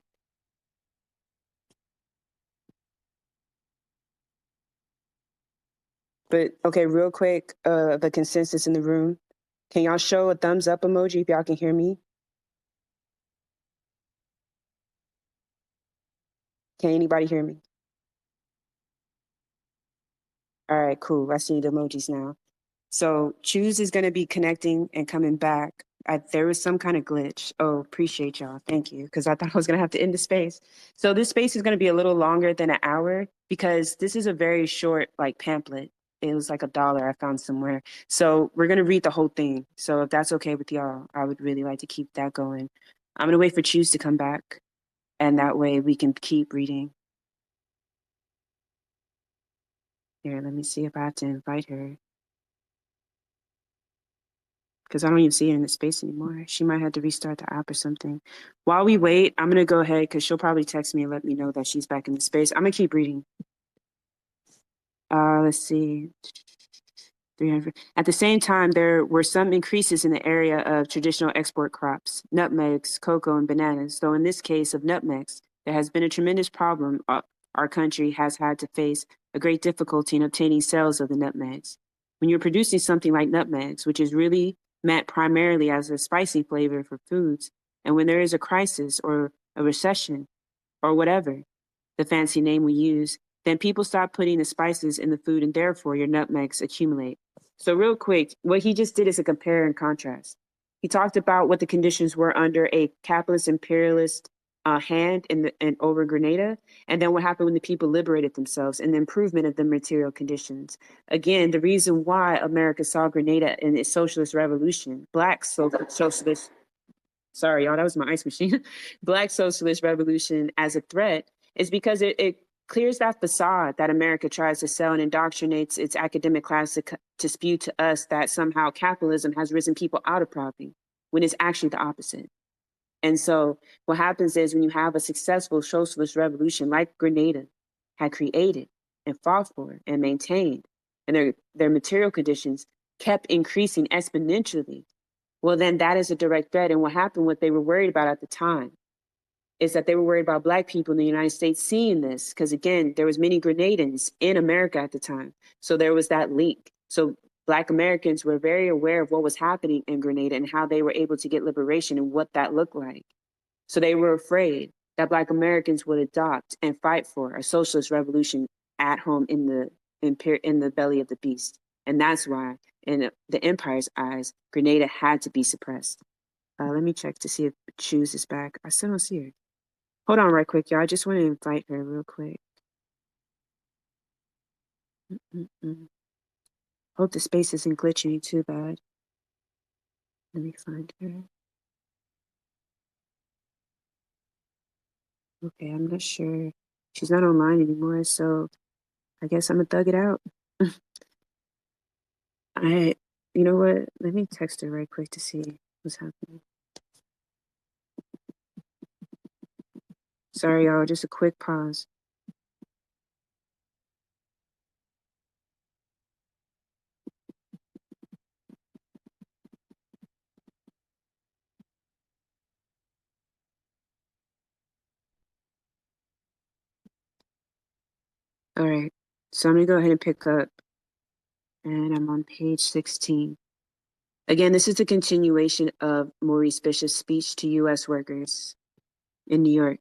But okay, real quick, the consensus in the room. Can y'all show a thumbs up emoji if y'all can hear me? Can anybody hear me? All right, cool. I see the emojis now. So choose is going to be connecting and coming back. There was some kind of glitch. Oh, appreciate y'all. Thank you. Because I thought I was going to have to end the space. So this space is going to be a little longer than an hour because this is a very short like pamphlet. It was like $1 I found somewhere. So we're going to read the whole thing. So if that's okay with y'all, I would really like to keep that going. I'm going to wait for Choose to come back. And that way we can keep reading. Here, let me see if I have to invite her. Because I don't even see her in the space anymore. She might have to restart the app or something. While we wait, I'm going to go ahead because she'll probably text me and let me know that she's back in the space. I'm going to keep reading. Let's see. 300. At the same time, there were some increases in the area of traditional export crops, nutmegs, cocoa, and bananas. Though in this case of nutmegs, there has been a tremendous problem. Our country has had to face a great difficulty in obtaining sales of the nutmegs. When you're producing something like nutmegs, which is really meant primarily as a spicy flavor for foods, and when there is a crisis or a recession or whatever, the fancy name we use, then people stop putting the spices in the food and therefore your nutmegs accumulate. So real quick, what he just did is a compare and contrast. He talked about what the conditions were under a capitalist imperialist hand in over Grenada, and then what happened when the people liberated themselves and the improvement of the material conditions. Again, the reason why America saw Grenada in its socialist revolution, black socialist, sorry, y'all, that was my ice machine, black socialist revolution as a threat is because it clears that facade that America tries to sell and indoctrinates its academic class to spew to us that somehow capitalism has risen people out of poverty, when it's actually the opposite. And so what happens is when you have a successful socialist revolution like Grenada had created and fought for and maintained, and their material conditions kept increasing exponentially, well, then that is a direct threat. And what happened, what they were worried about at the time, is that they were worried about Black people in the United States seeing this, because again, there was many Grenadans in America at the time, so there was that link. So Black Americans were very aware of what was happening in Grenada and how they were able to get liberation and what that looked like. So they were afraid that Black Americans would adopt and fight for a socialist revolution at home in the belly of the beast, and that's why, in the empire's eyes, Grenada had to be suppressed. Let me check to see if Choose is back. I still don't see her. Hold on right quick, y'all. I just want to invite her real quick. Mm-mm-mm. Hope the space isn't glitching too bad. Let me find her. Okay, I'm not sure. She's not online anymore, so I guess I'm gonna thug it out. I, you know what? Let me text her right quick to see what's happening. Sorry, y'all. Just a quick pause. All right. So I'm gonna go ahead and pick up, and I'm on page 16. Again, this is a continuation of Maurice Bishop's speech to U.S. workers in New York.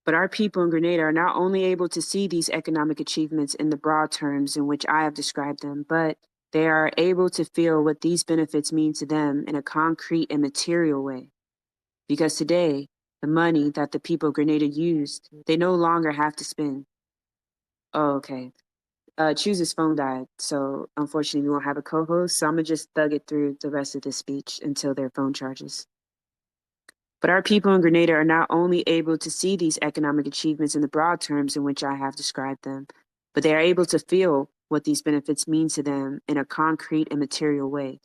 But our people in Grenada are not only able to see these economic achievements in the broad terms in which I have described them, but they are able to feel what these benefits mean to them in a concrete and material way. Because today, the money that the people of Grenada use, they no longer have to spend. Oh, okay. Choose's phone died, so unfortunately we won't have a co-host. So I'm gonna just thug it through the rest of this speech until their phone charges. But our people in Grenada are not only able to see these economic achievements in the broad terms in which I have described them, but they are able to feel what these benefits mean to them in a concrete and material way.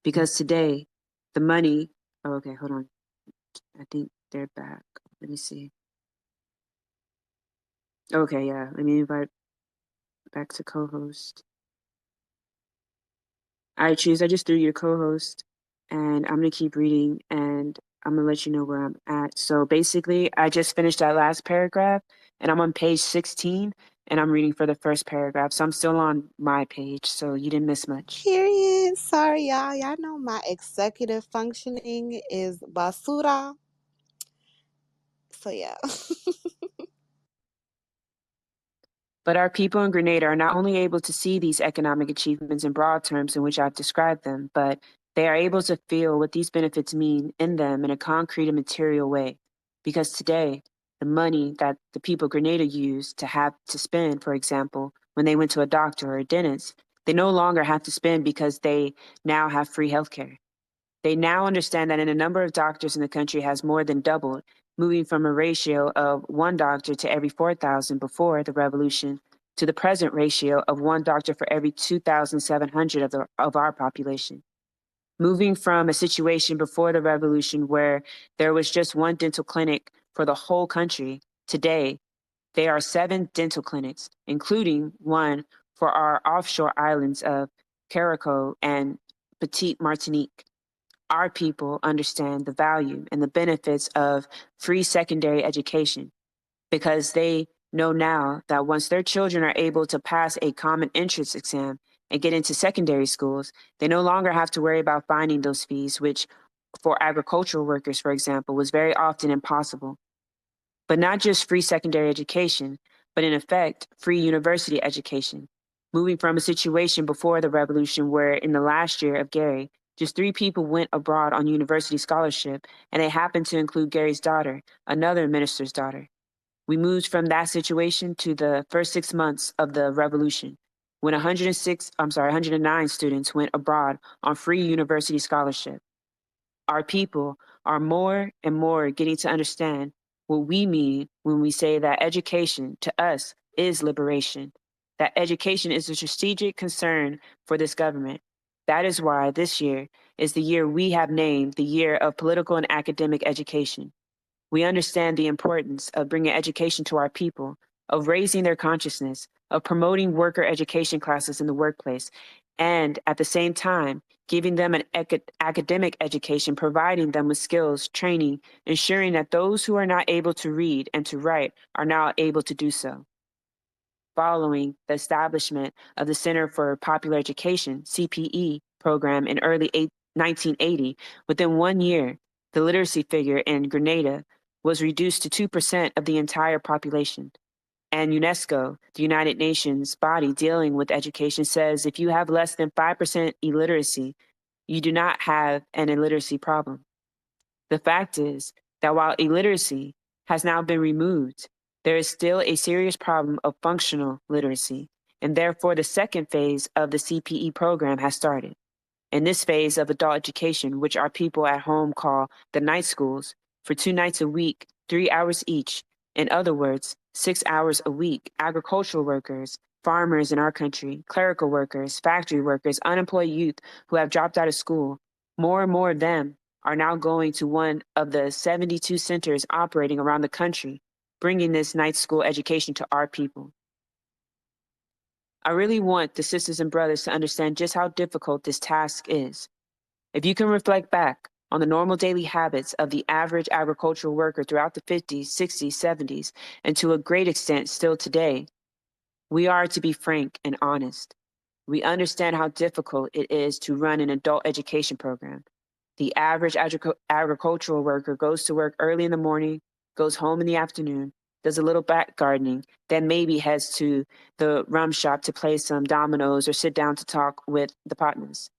Because today, the money, oh, okay, hold on. I think they're back. Let me see. Okay, yeah, let me invite back to co-host. All right, Choose, I just threw you to co-host, and I'm going to keep reading, and I'm going to let you know where I'm at. So basically, I just finished that last paragraph, and I'm on page 16, and I'm reading for the first paragraph. So I'm still on my page, so you didn't miss much. Period. Sorry, y'all. Y'all know my executive functioning is basura. So yeah. But our people in Grenada are not only able to see these economic achievements in broad terms in which I've described them, but they are able to feel what these benefits mean in them in a concrete and material way. Because today, the money that the people of Grenada use to have to spend, for example, when they went to a doctor or a dentist, they no longer have to spend because they now have free healthcare. They now understand that a number of doctors in the country has more than doubled, moving from a ratio of one doctor to every 4,000 before the revolution to the present ratio of one doctor for every 2,700 of our population. Moving from a situation before the revolution where there was just one dental clinic for the whole country, today there are 7 dental clinics, including one for our offshore islands of Caraco and Petite Martinique. Our people understand the value and the benefits of free secondary education because they know now that once their children are able to pass a common entrance exam and get into secondary schools, they no longer have to worry about finding those fees, which for agricultural workers, for example, was very often impossible. But not just free secondary education, but in effect, free university education. Moving from a situation before the revolution where in the last year of Gary, just 3 people went abroad on university scholarship, and they happened to include Gary's daughter, another minister's daughter. We moved from that situation to the first 6 months of the revolution, when 109 students went abroad on free university scholarship. Our people are more and more getting to understand what we mean when we say that education to us is liberation, that education is a strategic concern for this government. That is why this year is the year we have named the year of political and academic education. We understand the importance of bringing education to our people, of raising their consciousness, of promoting worker education classes in the workplace, and at the same time, giving them an academic education, providing them with skills, training, ensuring that those who are not able to read and to write are now able to do so. Following the establishment of the Center for Popular Education, CPE, program in early 1980, within 1 year, the literacy figure in Grenada was reduced to 2% of the entire population. And UNESCO, the United Nations body dealing with education, says if you have less than 5% illiteracy, you do not have an illiteracy problem. The fact is that while illiteracy has now been removed, there is still a serious problem of functional literacy, and therefore the second phase of the CPE program has started. In this phase of adult education, which our people at home call the night schools, for 2 nights a week, 3 hours each, in other words, 6 hours a week, agricultural workers, farmers in our country, clerical workers, factory workers, unemployed youth who have dropped out of school, more and more of them are now going to one of the 72 centers operating around the country, bringing this night school education to our people. I really want the sisters and brothers to understand just how difficult this task is. If you can reflect back on the normal daily habits of the average agricultural worker throughout the 50s, 60s, 70s, and to a great extent still today, we are to be frank and honest. We understand how difficult it is to run an adult education program. The average agricultural worker goes to work early in the morning, goes home in the afternoon, does a little back gardening, then maybe heads to the rum shop to play some dominoes or sit down to talk with the partners.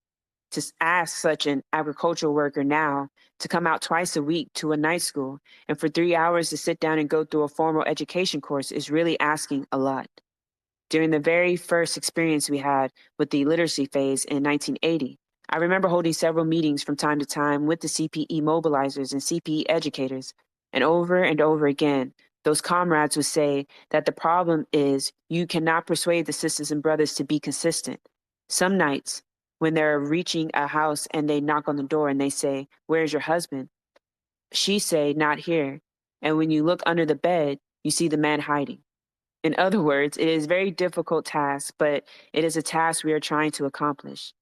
To ask such an agricultural worker now to come out twice a week to a night school and for 3 hours to sit down and go through a formal education course is really asking a lot. during the very first experience we had with the literacy phase in 1980. I remember holding several meetings from time to time with the CPE mobilizers and CPE educators, and over again, those comrades would say that the problem is you cannot persuade the sisters and brothers to be consistent. Some nights, when they're reaching a house and they knock on the door and they say, "Where's your husband?" She say, "Not here." And when you look under the bed, you see the man hiding. In other words, it is a very difficult task, but it is a task we are trying to accomplish.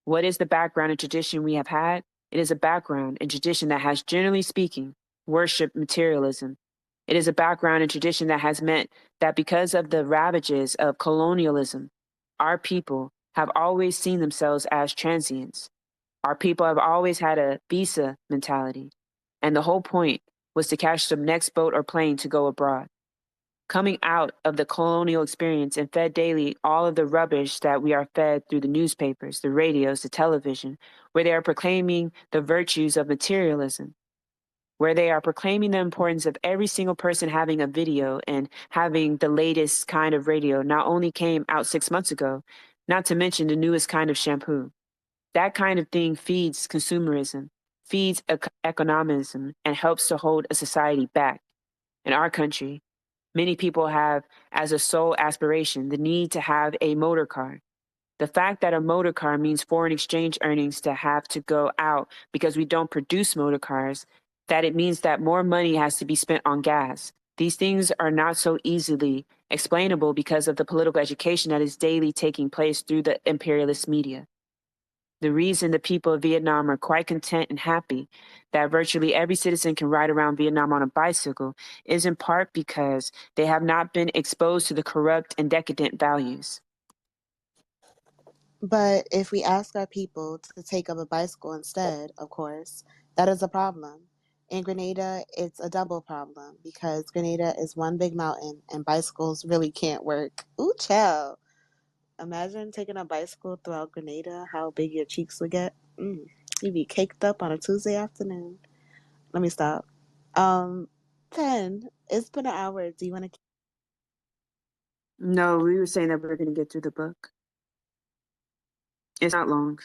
What is the background and tradition we have had? It is a background and tradition that has, generally speaking, worshiped materialism. It is a background and tradition that has meant that because of the ravages of colonialism, our people have always seen themselves as transients. Our people have always had a visa mentality, and the whole point was to catch the next boat or plane to go abroad. Coming out of the colonial experience and fed daily all of the rubbish that we are fed through the newspapers, the radios, the television, where they are proclaiming the virtues of materialism, where they are proclaiming the importance of every single person having a video and having the latest kind of radio, not only came out 6 months ago, not to mention the newest kind of shampoo. That kind of thing feeds consumerism, feeds economism, and helps to hold a society back. In our country, many people have as a sole aspiration the need to have a motor car. The fact that a motor car means foreign exchange earnings to have to go out because we don't produce motor cars, that it means that more money has to be spent on gas. These things are not so easily explainable because of the political education that is daily taking place through the imperialist media. The reason the people of Vietnam are quite content and happy that virtually every citizen can ride around Vietnam on a bicycle is in part because they have not been exposed to the corrupt and decadent values. But if we ask our people to take up a bicycle instead, of course, that is a problem. In Grenada, it's a double problem because Grenada is one big mountain and bicycles really can't work. Ooh, chill. Imagine taking a bicycle throughout Grenada, how big your cheeks would get. You'd be caked up on a Tuesday afternoon. Let me stop. Um, 10, it's been an hour. Do you want to? No, we were saying that we're going to get through the book. It's not long.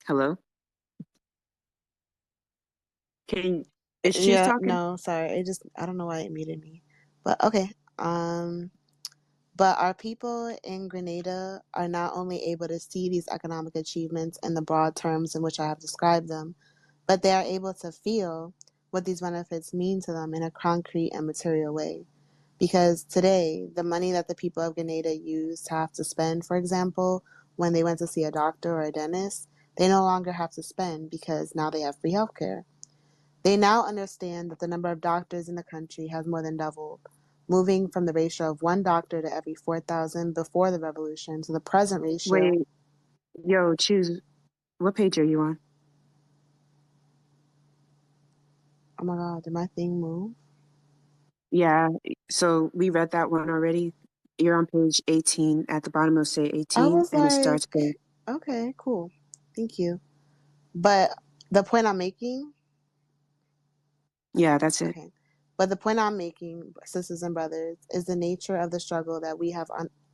Hello? Can is Cheese Yeah, talking? no, sorry. I don't know why it muted me. But okay. But our people in Grenada are not only able to see these economic achievements in the broad terms in which I have described them, but they are able to feel what these benefits mean to them in a concrete and material way. Because today, the money that the people of Grenada use to have to spend, for example, when they went to see a doctor or a dentist, they no longer have to spend because now they have free healthcare. They now understand that the number of doctors in the country has more than doubled, moving from the ratio of one doctor to every 4,000 before the revolution to the present ratio. Wait, yo, Choose. What page are you on? Oh my God, did my thing move? Yeah, so we read that one already. You're on page 18 at the bottom of say I 18, was and it starts like, with, okay, cool. Thank you. But the point I'm making, yeah, that's it. okay. But the point I'm making, sisters and brothers, is the nature of the struggle that we have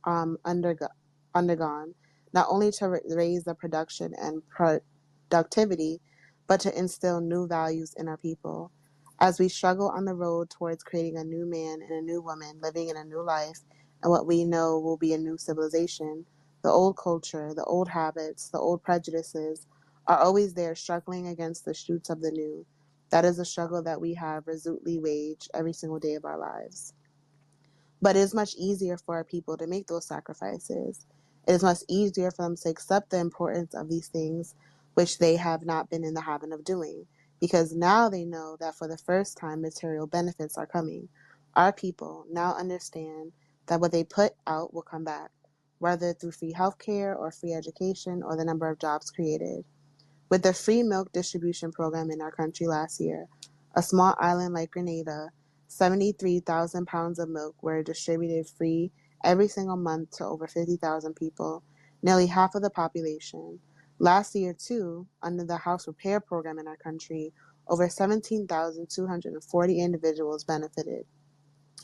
undergone, not only to raise the production and productivity, but to instill new values in our people. As we struggle on the road towards creating a new man and a new woman living in a new life and what we know will be a new civilization, the old culture, the old habits, the old prejudices are always there struggling against the shoots of the new. That is a struggle that we have resolutely waged every single day of our lives. But it is much easier for our people to make those sacrifices. It is much easier for them to accept the importance of these things, which they have not been in the habit of doing, because now they know that for the first time, material benefits are coming. Our people now understand that what they put out will come back, whether through free healthcare or free education or the number of jobs created. With the free milk distribution program in our country last year, a small island like Grenada, 73,000 pounds of milk were distributed free every single month to over 50,000 people, nearly half of the population. Last year, too, under the House Repair program in our country, over 17,240 individuals benefited.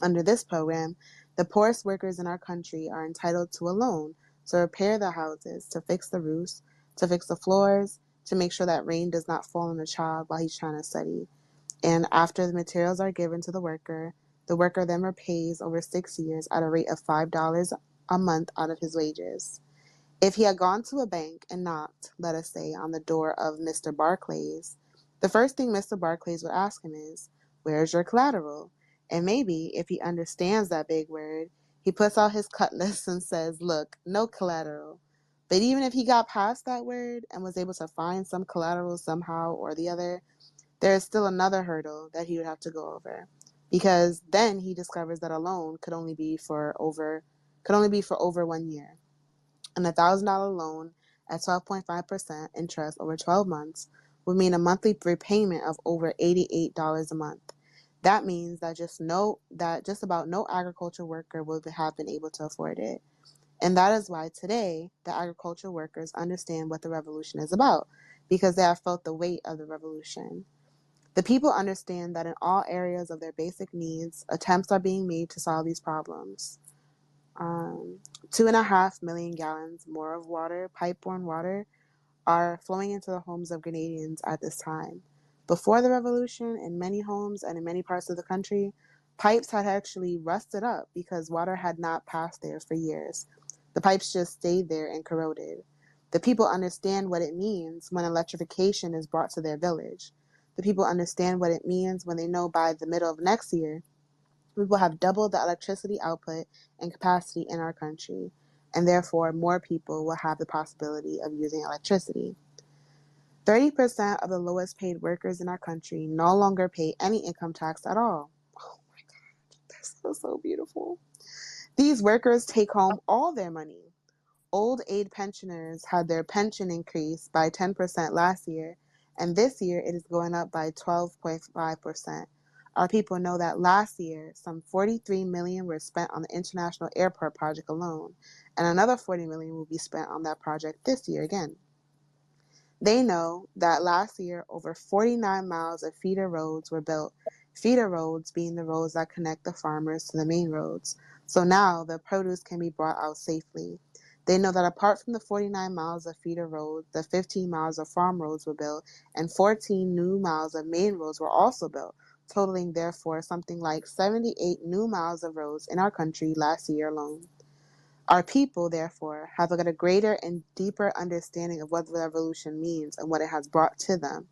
Under this program, the poorest workers in our country are entitled to a loan to repair their houses, to fix the roofs, to fix the floors, to make sure that rain does not fall on a child while he's trying to study. And after the materials are given to the worker then repays over 6 years at a rate of $5 a month out of his wages. If he had gone to a bank and knocked, let us say, on the door of Mr. Barclays, the first thing Mr. Barclays would ask him is, "Where's your collateral?" And maybe, if he understands that big word, he puts out his cutlass and says, "Look, no collateral." But even if he got past that word and was able to find some collateral somehow or the other, there is still another hurdle that he would have to go over. Because then he discovers that a loan could only be for over 1 year. And a $1,000 loan at 12.5% interest over 12 months would mean a monthly repayment of over $88 a month. That means that just about no agriculture worker would have been able to afford it. And that is why today the agricultural workers understand what the revolution is about, because they have felt the weight of the revolution. The people understand that in all areas of their basic needs, attempts are being made to solve these problems. 2.5 million gallons more of water, pipe-borne water, are flowing into the homes of Grenadians at this time. Before the revolution, in many homes and in many parts of the country, pipes had actually rusted up because water had not passed there for years. The pipes just stayed there and corroded. The people understand what it means when electrification is brought to their village. The people understand what it means when they know by the middle of next year, we will have doubled the electricity output and capacity in our country, and therefore more people will have the possibility of using electricity. 30% of the lowest paid workers in our country no longer pay any income tax at all. Oh my God, that's so beautiful. These workers take home all their money. Old age pensioners had their pension increased by 10% last year, and this year it is going up by 12.5%. Our people know that last year, some 43 million were spent on the International Airport project alone, and another 40 million will be spent on that project this year again. They know that last year, over 49 miles of feeder roads were built, feeder roads being the roads that connect the farmers to the main roads. So now the produce can be brought out safely. They know that apart from the 49 miles of feeder roads, the 15 miles of farm roads were built, and 14 new miles of main roads were also built, totaling therefore something like 78 new miles of roads in our country last year alone. Our people, therefore, have got a greater and deeper understanding of what the revolution means and what it has brought to them.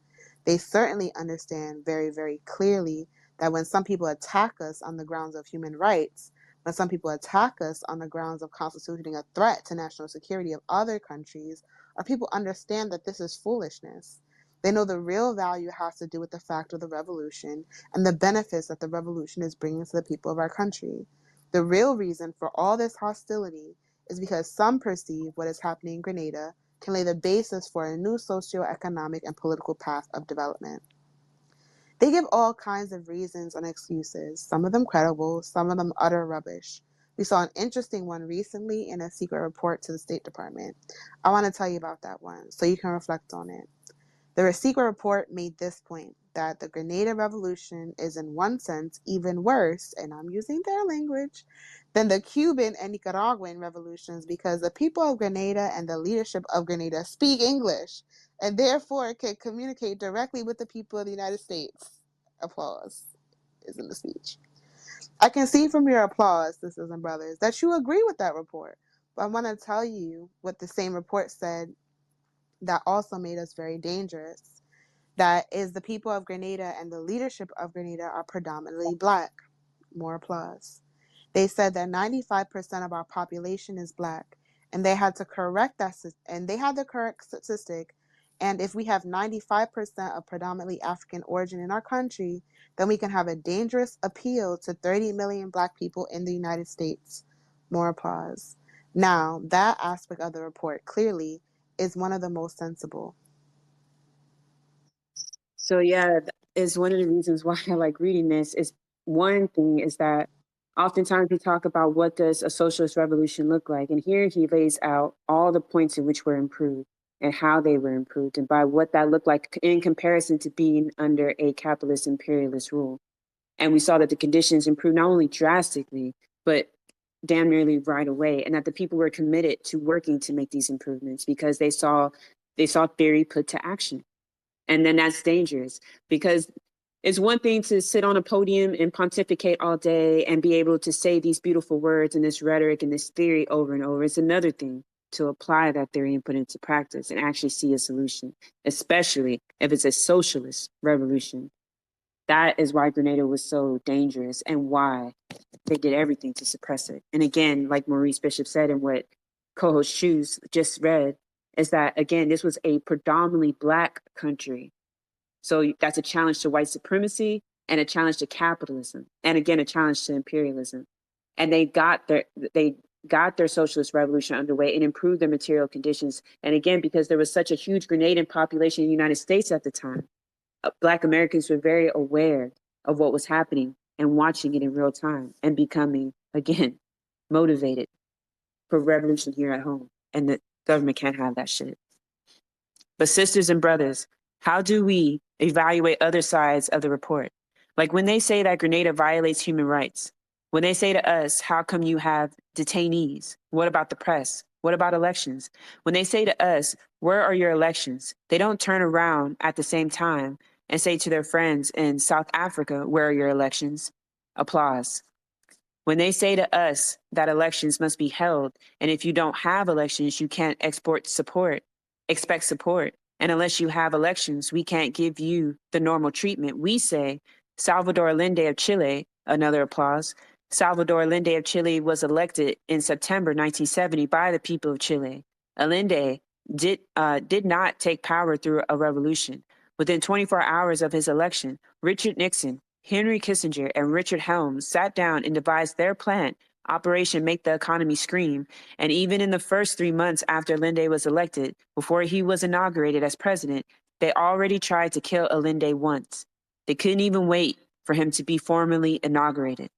They certainly understand very, very clearly that when some people attack us on the grounds of human rights, when some people attack us on the grounds of constituting a threat to national security of other countries, our people understand that this is foolishness. They know the real value has to do with the fact of the revolution and the benefits that the revolution is bringing to the people of our country. The real reason for all this hostility is because some perceive what is happening in Grenada can lay the basis for a new socio-economic and political path of development. They give all kinds of reasons and excuses, some of them credible, some of them utter rubbish. We saw an interesting one recently in a secret report to the State Department. I want to tell you about that one so you can reflect on it. The secret report made this point, that the Grenada Revolution is in one sense even worse, and I'm using their language, than the Cuban and Nicaraguan revolutions because the people of Grenada and the leadership of Grenada speak English and therefore can communicate directly with the people of the United States. Applause is in the speech. I can see from your applause, sisters and brothers, that you agree with that report. But I want to tell you what the same report said that also made us very dangerous. That is, the people of Grenada and the leadership of Grenada are predominantly Black. More applause. They said that 95% of our population is Black, and they had to correct that, and they had the correct statistic. And if we have 95% of predominantly African origin in our country, then we can have a dangerous appeal to 30 million Black people in the United States. More applause. Now, that aspect of the report clearly is one of the most sensible. So yeah, is one of the reasons why I like reading this. Is one thing is that oftentimes we talk about what does a socialist revolution look like, and here he lays out all the points in which were improved and how they were improved, and by what that looked like in comparison to being under a capitalist imperialist rule. And we saw that the conditions improved not only drastically, but damn nearly right away, and that the people were committed to working to make these improvements because they saw theory put to action. And then that's dangerous, because it's one thing to sit on a podium and pontificate all day and be able to say these beautiful words and this rhetoric and this theory over and over. It's another thing to apply that theory and put it into practice and actually see a solution, especially if it's a socialist revolution. That is why Grenada was so dangerous and why they did everything to suppress it. And again, like Maurice Bishop said, and what co-host Shoes just read, is that, again, this was a predominantly Black country. So that's a challenge to white supremacy and a challenge to capitalism. And again, a challenge to imperialism. And they got their socialist revolution underway and improved their material conditions. And again, because there was such a huge Grenadian population in the United States at the time, Black Americans were very aware of what was happening and watching it in real time and becoming, again, motivated for revolution here at home. And the government can't have that shit. But sisters and brothers, how do we evaluate other sides of the report? Like when they say that Grenada violates human rights, when they say to us, how come you have detainees? What about the press? What about elections? When they say to us, where are your elections? They don't turn around at the same time and say to their friends in South Africa, where are your elections? Applause. When they say to us that elections must be held, and if you don't have elections, you can't expect support. And unless you have elections, we can't give you the normal treatment. We say, Salvador Allende of Chile, another applause. Salvador Allende of Chile was elected in September 1970 by the people of Chile. Allende did not take power through a revolution. Within 24 hours of his election, Richard Nixon, Henry Kissinger, and Richard Helms sat down and devised their plan, Operation Make the Economy Scream. And even in the first 3 months after Allende was elected, before he was inaugurated as president, they already tried to kill Allende once. They couldn't even wait for him to be formally inaugurated.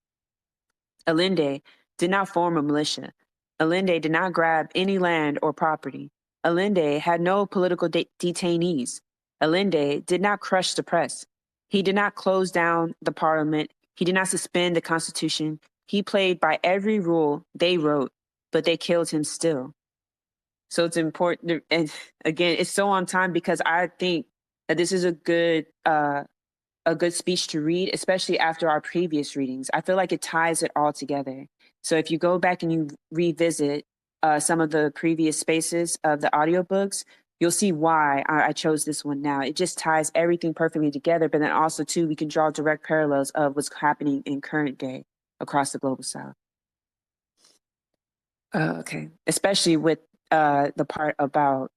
Allende did not form a militia. Allende did not grab any land or property. Allende had no political detainees. Allende did not crush the press. He did not close down the parliament. He did not suspend the constitution. He played by every rule they wrote, but they killed him still. So it's important. And again, it's so on time because I think that this is a good speech to read, especially after our previous readings. I feel like it ties it all together. So if you go back and you revisit some of the previous spaces of the audiobooks, you'll see why I chose this one now. It just ties everything perfectly together. But then also, too, we can draw direct parallels of what's happening in current day across the global South. Okay. Especially with the part about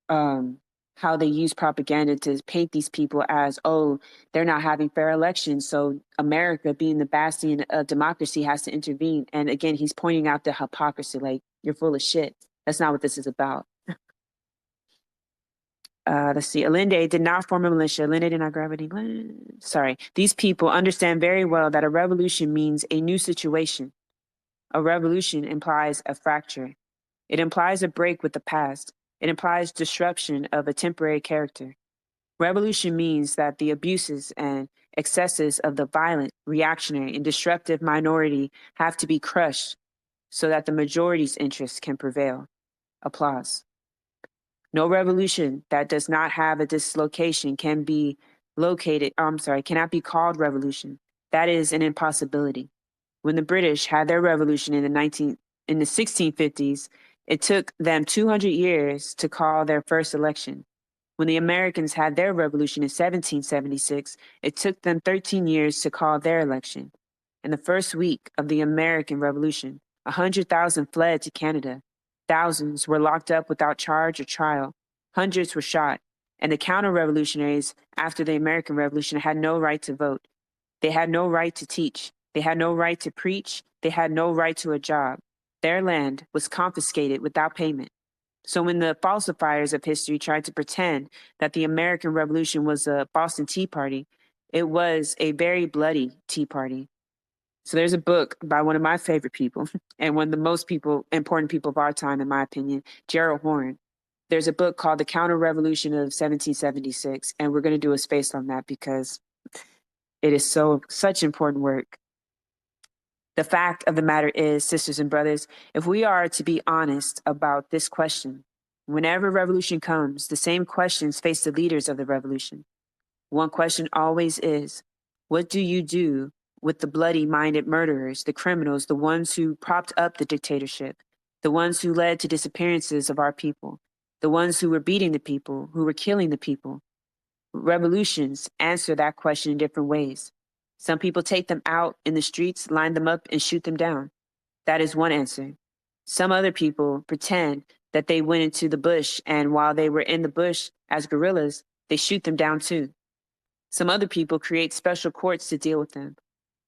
how they use propaganda to paint these people as, oh, they're not having fair elections, so America, being the bastion of democracy, has to intervene. And again, he's pointing out the hypocrisy, like, you're full of shit. That's not what this is about. Let's see. Allende did not form a militia. Allende did not grab any land. Sorry. These people understand very well that a revolution means a new situation. A revolution implies a fracture. It implies a break with the past. It implies disruption of a temporary character. Revolution means that the abuses and excesses of the violent, reactionary, and disruptive minority have to be crushed so that the majority's interests can prevail. Applause. No revolution that does not have a dislocation cannot be called revolution. That is an impossibility. When the British had their revolution in the 1650s, it took them 200 years to call their first election. When the Americans had their revolution in 1776, it took them 13 years to call their election. In the first week of the American Revolution, 100,000 fled to Canada. Thousands were locked up without charge or trial. Hundreds were shot. And the counter-revolutionaries after the American Revolution had no right to vote. They had no right to teach. They had no right to preach. They had no right to a job. Their land was confiscated without payment. So when the falsifiers of history tried to pretend that the American Revolution was a Boston Tea Party, it was a very bloody Tea Party. So there's a book by one of my favorite people and one of the most important people of our time, in my opinion, Gerald Horne. There's a book called The Counter-Revolution of 1776, and we're going to do a space on that because It is such important work. The fact of the matter is, sisters and brothers, if we are to be honest about this question, whenever revolution comes, the same questions face the leaders of the revolution. One question always is, what do you do with the bloody-minded murderers, the criminals, the ones who propped up the dictatorship, the ones who led to disappearances of our people, the ones who were beating the people, who were killing the people? Revolutions answer that question in different ways. Some people take them out in the streets, line them up, and shoot them down. That is one answer. Some other people pretend that they went into the bush, and while they were in the bush as guerrillas, they shoot them down too. Some other people create special courts to deal with them.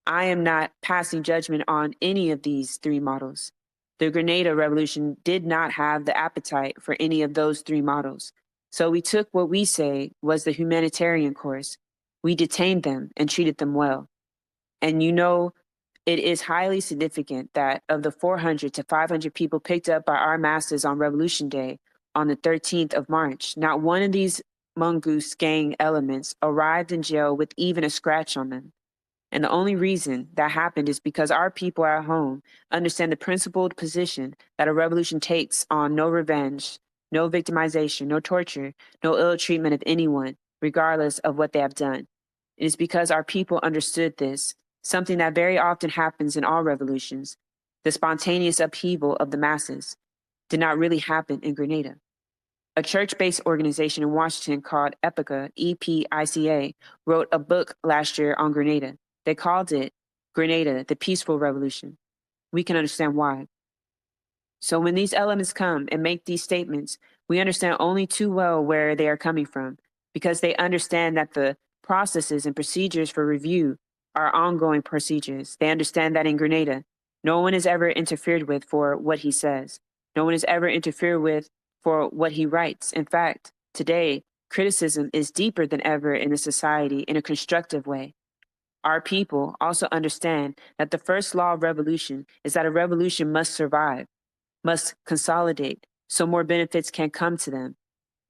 I am not passing judgment on any of these three models. The Grenada Revolution did not have the appetite for any of those three models. So we took what we say was the humanitarian course. We detained them and treated them well. And you know, it is highly significant that of the 400 to 500 people picked up by our masses on Revolution Day on the 13th of March, not one of these mongoose gang elements arrived in jail with even a scratch on them. And the only reason that happened is because our people at home understand the principled position that a revolution takes on no revenge, no victimization, no torture, no ill treatment of anyone, regardless of what they have done. It is because our people understood this, something that very often happens in all revolutions. The spontaneous upheaval of the masses did not really happen in Grenada. A church-based organization in Washington called EPICA, EPICA, wrote a book last year on Grenada. They called it Grenada, the Peaceful Revolution. We can understand why. So when these elements come and make these statements, we understand only too well where they are coming from, because they understand that the processes and procedures for review are ongoing procedures. They understand that in Grenada, no one is ever interfered with for what he says. No one is ever interfered with for what he writes. In fact, today, criticism is deeper than ever in the society in a constructive way. Our people also understand that the first law of revolution is that a revolution must survive, must consolidate, so more benefits can come to them.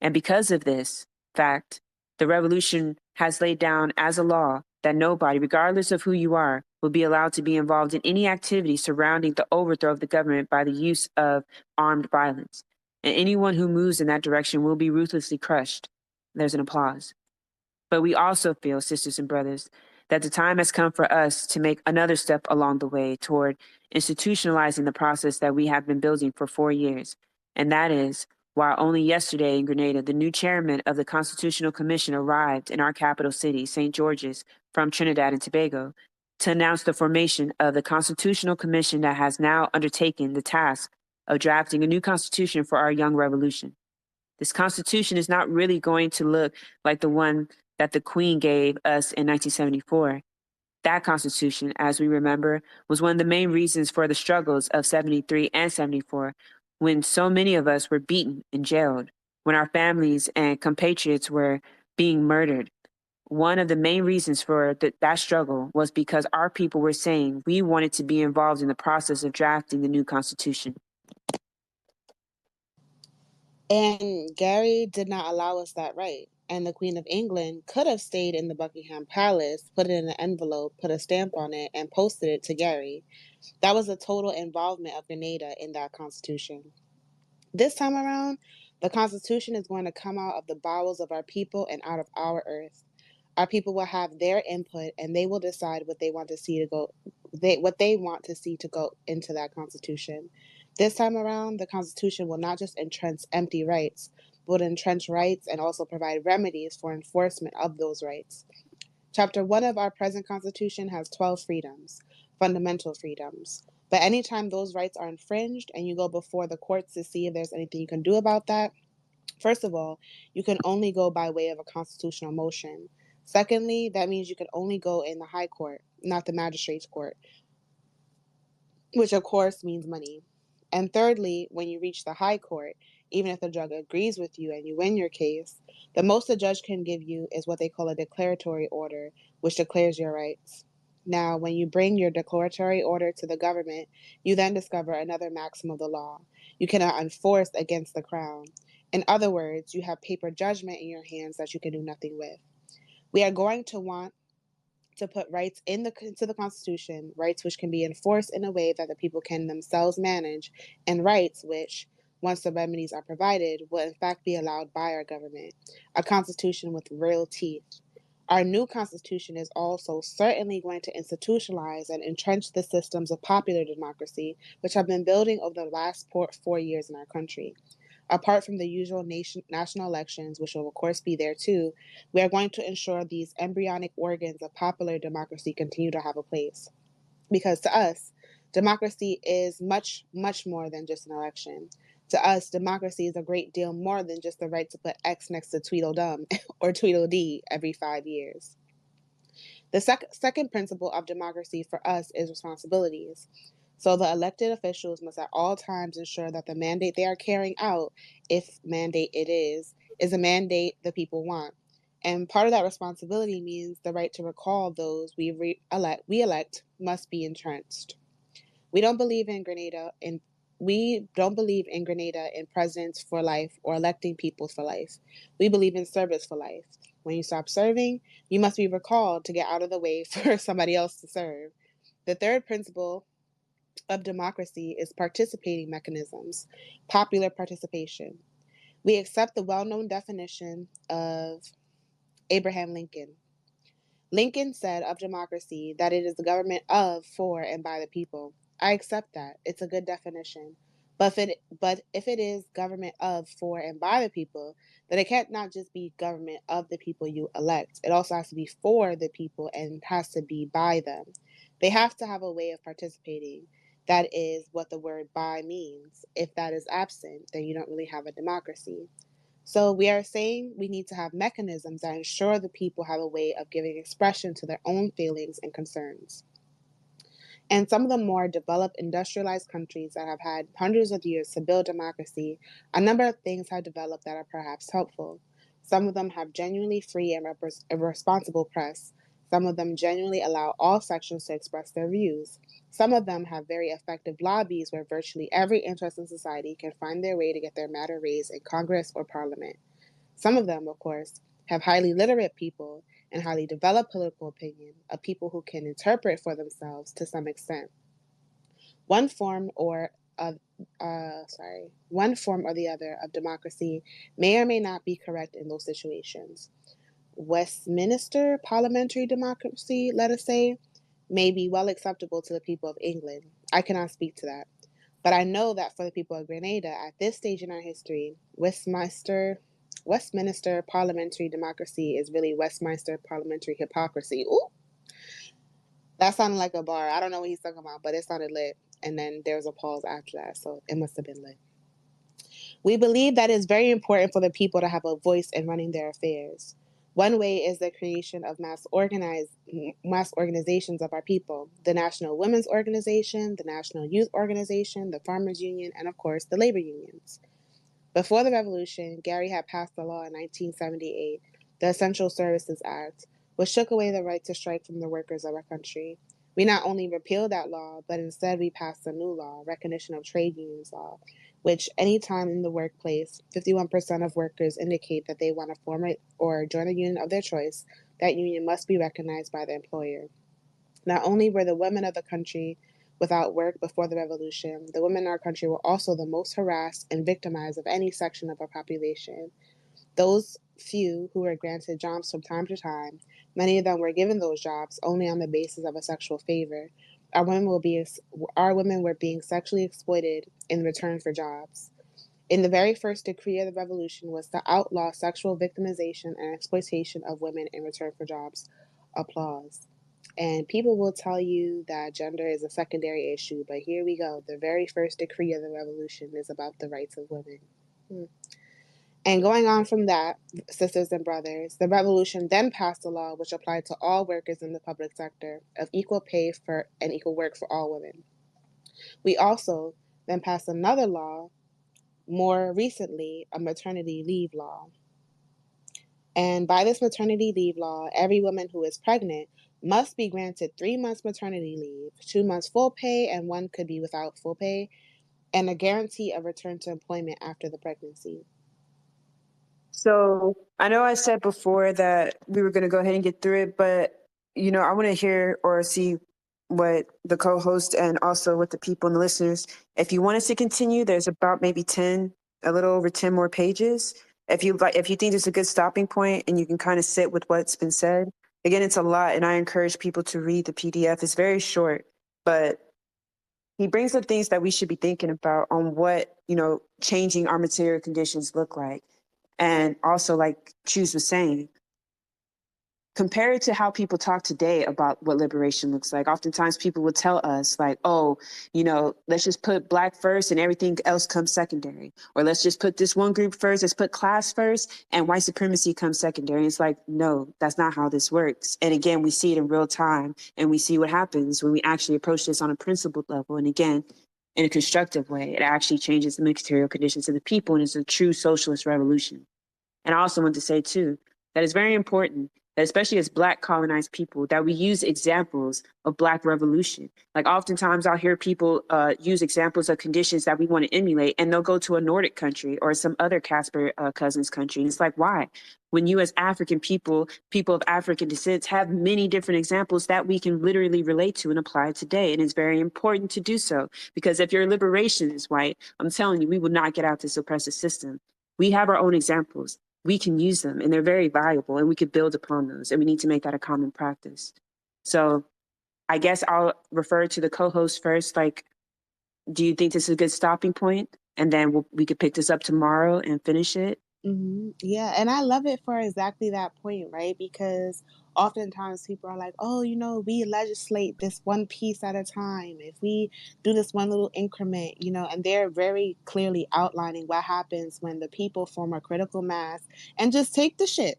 And because of this fact, the revolution has laid down as a law that nobody, regardless of who you are, will be allowed to be involved in any activity surrounding the overthrow of the government by the use of armed violence. And anyone who moves in that direction will be ruthlessly crushed. There's an applause. But we also feel, sisters and brothers, that the time has come for us to make another step along the way toward institutionalizing the process that we have been building for 4 years. And that is, while only yesterday in Grenada, the new chairman of the Constitutional Commission arrived in our capital city, St. George's, from Trinidad and Tobago, to announce the formation of the Constitutional Commission that has now undertaken the task of drafting a new constitution for our young revolution. This constitution is not really going to look like the one that the Queen gave us in 1974. That constitution, as we remember, was one of the main reasons for the struggles of 73 and 74, when so many of us were beaten and jailed, when our families and compatriots were being murdered. One of the main reasons for that struggle was because our people were saying we wanted to be involved in the process of drafting the new constitution. And Gary did not allow us that right. And the Queen of England could have stayed in the Buckingham Palace, put it in an envelope, put a stamp on it, and posted it to Gary. That was the total involvement of Grenada in that constitution. This time around, the constitution is going to come out of the bowels of our people and out of our earth. Our people will have their input, and they will decide what they want to see to go. What they want to see to go into that constitution. This time around, the constitution will not just entrench empty rights, but entrench rights and also provide remedies for enforcement of those rights. Chapter 1 of our present constitution has 12 freedoms, fundamental freedoms. But anytime those rights are infringed and you go before the courts to see if there's anything you can do about that, first of all, you can only go by way of a constitutional motion. Secondly, that means you can only go in the high court, not the magistrate's court, which of course means money. And thirdly, when you reach the high court, even if the judge agrees with you and you win your case, the most the judge can give you is what they call a declaratory order, which declares your rights. Now, when you bring your declaratory order to the government, you then discover another maxim of the law. You cannot enforce against the crown. In other words, you have paper judgment in your hands that you can do nothing with. We are going to want to put rights into the Constitution, rights which can be enforced in a way that the people can themselves manage, and rights which, once the remedies are provided, will in fact be allowed by our government. A Constitution with real teeth. Our new Constitution is also certainly going to institutionalize and entrench the systems of popular democracy, which have been building over the last 4 years in our country. Apart from the usual national elections, which will of course be there too, we are going to ensure these embryonic organs of popular democracy continue to have a place. Because to us, democracy is much, much more than just an election. To us, democracy is a great deal more than just the right to put X next to Tweedledum or Tweedledee every 5 years. The second principle of democracy for us is responsibilities. So the elected officials must at all times ensure that the mandate they are carrying out, if mandate it is a mandate the people want. And part of that responsibility means the right to recall those we elect must be entrenched. We don't believe in Grenada in we don't believe in Grenada in presidents for life or electing people for life. We believe in service for life. When you stop serving, you must be recalled to get out of the way for somebody else to serve. The third principle of democracy is participating mechanisms, popular participation. We accept the well known definition of Abraham Lincoln. Lincoln said of democracy that it is the government of, for, and by the people. I accept that. It's a good definition. But if it is government of, for, and by the people, then it can't not just be government of the people you elect. It also has to be for the people and has to be by them. They have to have a way of participating. That is what the word by means. If that is absent, then you don't really have a democracy. So we are saying we need to have mechanisms that ensure the people have a way of giving expression to their own feelings and concerns. And some of the more developed industrialized countries that have had hundreds of years to build democracy, a number of things have developed that are perhaps helpful. Some of them have genuinely free and responsible press. Some of them genuinely allow all sections to express their views. Some of them have very effective lobbies where virtually every interest in society can find their way to get their matter raised in Congress or Parliament. Some of them, of course, have highly literate people and highly developed political opinion of people who can interpret for themselves to some extent. One form or of one form or the other of democracy may or may not be correct in those situations. Westminster parliamentary democracy, let us say, may be well acceptable to the people of England. I cannot speak to that. But I know that for the people of Grenada, at this stage in our history, Westminster parliamentary democracy is really Westminster parliamentary hypocrisy. Ooh, that sounded like a bar. I don't know what he's talking about, but it sounded lit. And then there was a pause after that, so it must have been lit. We believe that it's very important for the people to have a voice in running their affairs. One way is the creation of mass organizations of our people, the National Women's Organization, the National Youth Organization, the Farmers Union, and of course, the labor unions. Before the revolution, Gary had passed a law in 1978, the Essential Services Act, which took away the right to strike from the workers of our country. We not only repealed that law, but instead we passed a new law, Recognition of Trade Unions Law, which any time in the workplace, 51% of workers indicate that they want to form or join a union of their choice, that union must be recognized by the employer. Not only were the women of the country without work before the revolution, the women in our country were also the most harassed and victimized of any section of our population. Those few who were granted jobs from time to time, many of them were given those jobs only on the basis of a sexual favor. Our women were being sexually exploited in return for jobs. In the very first decree of the revolution was to outlaw sexual victimization and exploitation of women in return for jobs. Applause. And people will tell you that gender is a secondary issue, but here we go. The very first decree of the revolution is about the rights of women. And going on from that, sisters and brothers, the revolution then passed a law which applied to all workers in the public sector of equal pay for and equal work for all women. We also then passed another law, more recently, a maternity leave law. And by this maternity leave law, every woman who is pregnant must be granted 3 months maternity leave, 2 months full pay, and one could be without full pay, and a guarantee of return to employment after the pregnancy. So I know I said before that we were going to go ahead and get through it, but I want to hear or see what the co-host and also what the people and the listeners, if you want us to continue, there's about maybe 10, a little over 10 more pages. If you think it's a good stopping point and you can kind of sit with what's been said. Again, it's a lot, and I encourage people to read the PDF. It's very short, but he brings up things that we should be thinking about on what, changing our material conditions look like. And also, like Choose was saying, compare it to how people talk today about what liberation looks like. Oftentimes people will tell us like, oh, let's just put Black first and everything else comes secondary. Or let's just put this one group first, let's put class first and white supremacy comes secondary. And it's like, no, that's not how this works. And again, we see it in real time and we see what happens when we actually approach this on a principled level. And again, in a constructive way, it actually changes the material conditions of the people and it's a true socialist revolution. And I also want to say too, that it's very important that especially as Black colonized people, that we use examples of Black revolution. Like oftentimes I'll hear people use examples of conditions that we want to emulate, and they'll go to a Nordic country or some other Casper Cousins country. And it's like, why? When you as African people of African descent, have many different examples that we can literally relate to and apply today. And it's very important to do so, because if your liberation is white, I'm telling you, we will not get out this oppressive system. We have our own examples. We can use them and they're very valuable and we could build upon those, and we need to make that a common practice. So I guess I'll refer to the co-host first. Like, do you think this is a good stopping point? And then we could pick this up tomorrow and finish it. Yeah, and I love it for exactly that point, right? Because oftentimes people are like, oh, we legislate this one piece at a time. If we do this one little increment, and they're very clearly outlining what happens when the people form a critical mass and just take the shit.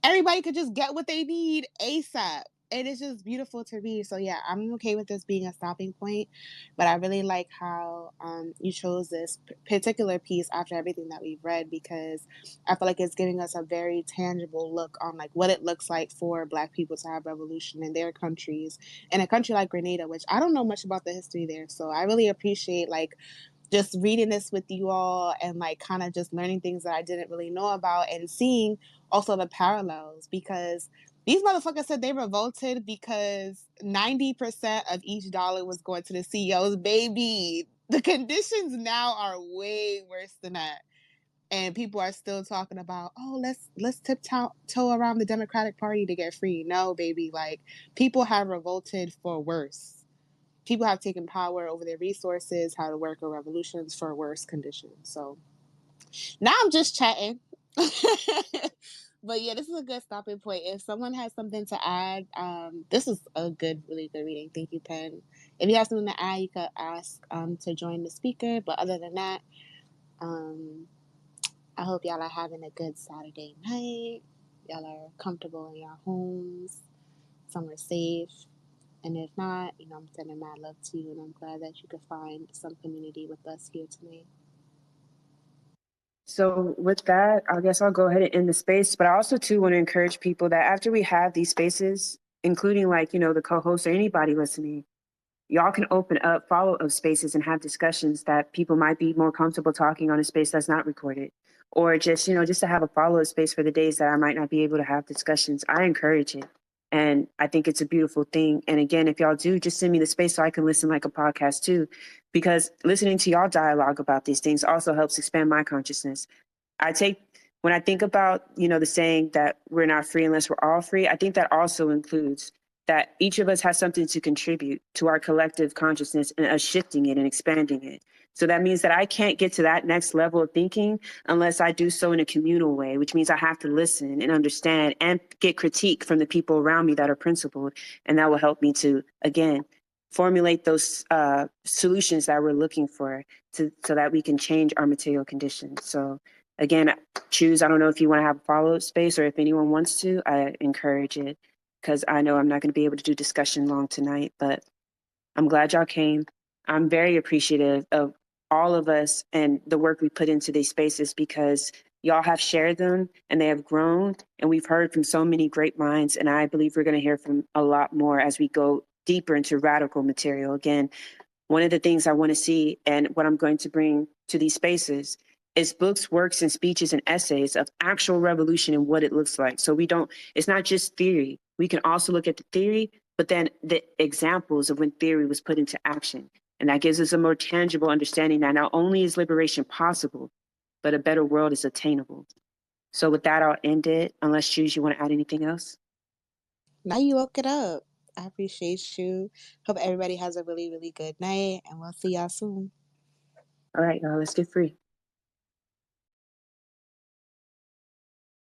Everybody could just get what they need ASAP. And it's just beautiful to read. So yeah, I'm okay with this being a stopping point, but I really like how you chose this particular piece after everything that we've read, because I feel like it's giving us a very tangible look on like what it looks like for Black people to have revolution in their countries. In a country like Grenada, which I don't know much about the history there, so I really appreciate like just reading this with you all and like kind of just learning things that I didn't really know about and seeing also the parallels, because these motherfuckers said they revolted because 90% of each dollar was going to the CEOs. Baby, the conditions now are way worse than that. And people are still talking about, oh, let's tiptoe around the Democratic Party to get free. No, baby, like people have revolted for worse. People have taken power over their resources, how to work on revolutions for worse conditions. So now I'm just chatting. But yeah, this is a good stopping point. If someone has something to add, this is a really good reading. Thank you, Pen. If you have something to add, you could ask to join the speaker. But other than that, I hope y'all are having a good Saturday night. Y'all are comfortable in your homes, somewhere safe. And if not, I'm sending mad love to you, and I'm glad that you could find some community with us here tonight. So with that, I guess I'll go ahead and end the space. But I also too want to encourage people that after we have these spaces, including like, the co-host or anybody listening, y'all can open up follow-up spaces and have discussions that people might be more comfortable talking on a space that's not recorded. Or just, just to have a follow-up space for the days that I might not be able to have discussions. I encourage it. And I think it's a beautiful thing. And again, if y'all do, just send me the space so I can listen like a podcast too. Because listening to y'all dialogue about these things also helps expand my consciousness. When I think about, the saying that we're not free unless we're all free, I think that also includes that each of us has something to contribute to our collective consciousness and us shifting it and expanding it. So that means that I can't get to that next level of thinking unless I do so in a communal way, which means I have to listen and understand and get critique from the people around me that are principled. And that will help me to, again, formulate those solutions that we're looking for so that we can change our material conditions. So again, Choose, I don't know if you want to have a follow-up space or if anyone wants to, I encourage it, because I know I'm not going to be able to do discussion long tonight, but I'm glad y'all came. I'm very appreciative of all of us and the work we put into these spaces, because y'all have shared them and they have grown, and we've heard from so many great minds, and I believe we're going to hear from a lot more as we go deeper into radical material. Again, one of the things I want to see and what I'm going to bring to these spaces is books, works, and speeches and essays of actual revolution and what it looks like. So it's not just theory. We can also look at the theory, but then the examples of when theory was put into action. And that gives us a more tangible understanding that not only is liberation possible, but a better world is attainable. So with that, I'll end it, unless Shoes, you want to add anything else? Now you woke it up. I appreciate you. Hope everybody has a really, really good night, and we'll see y'all soon. All right, y'all, let's get free.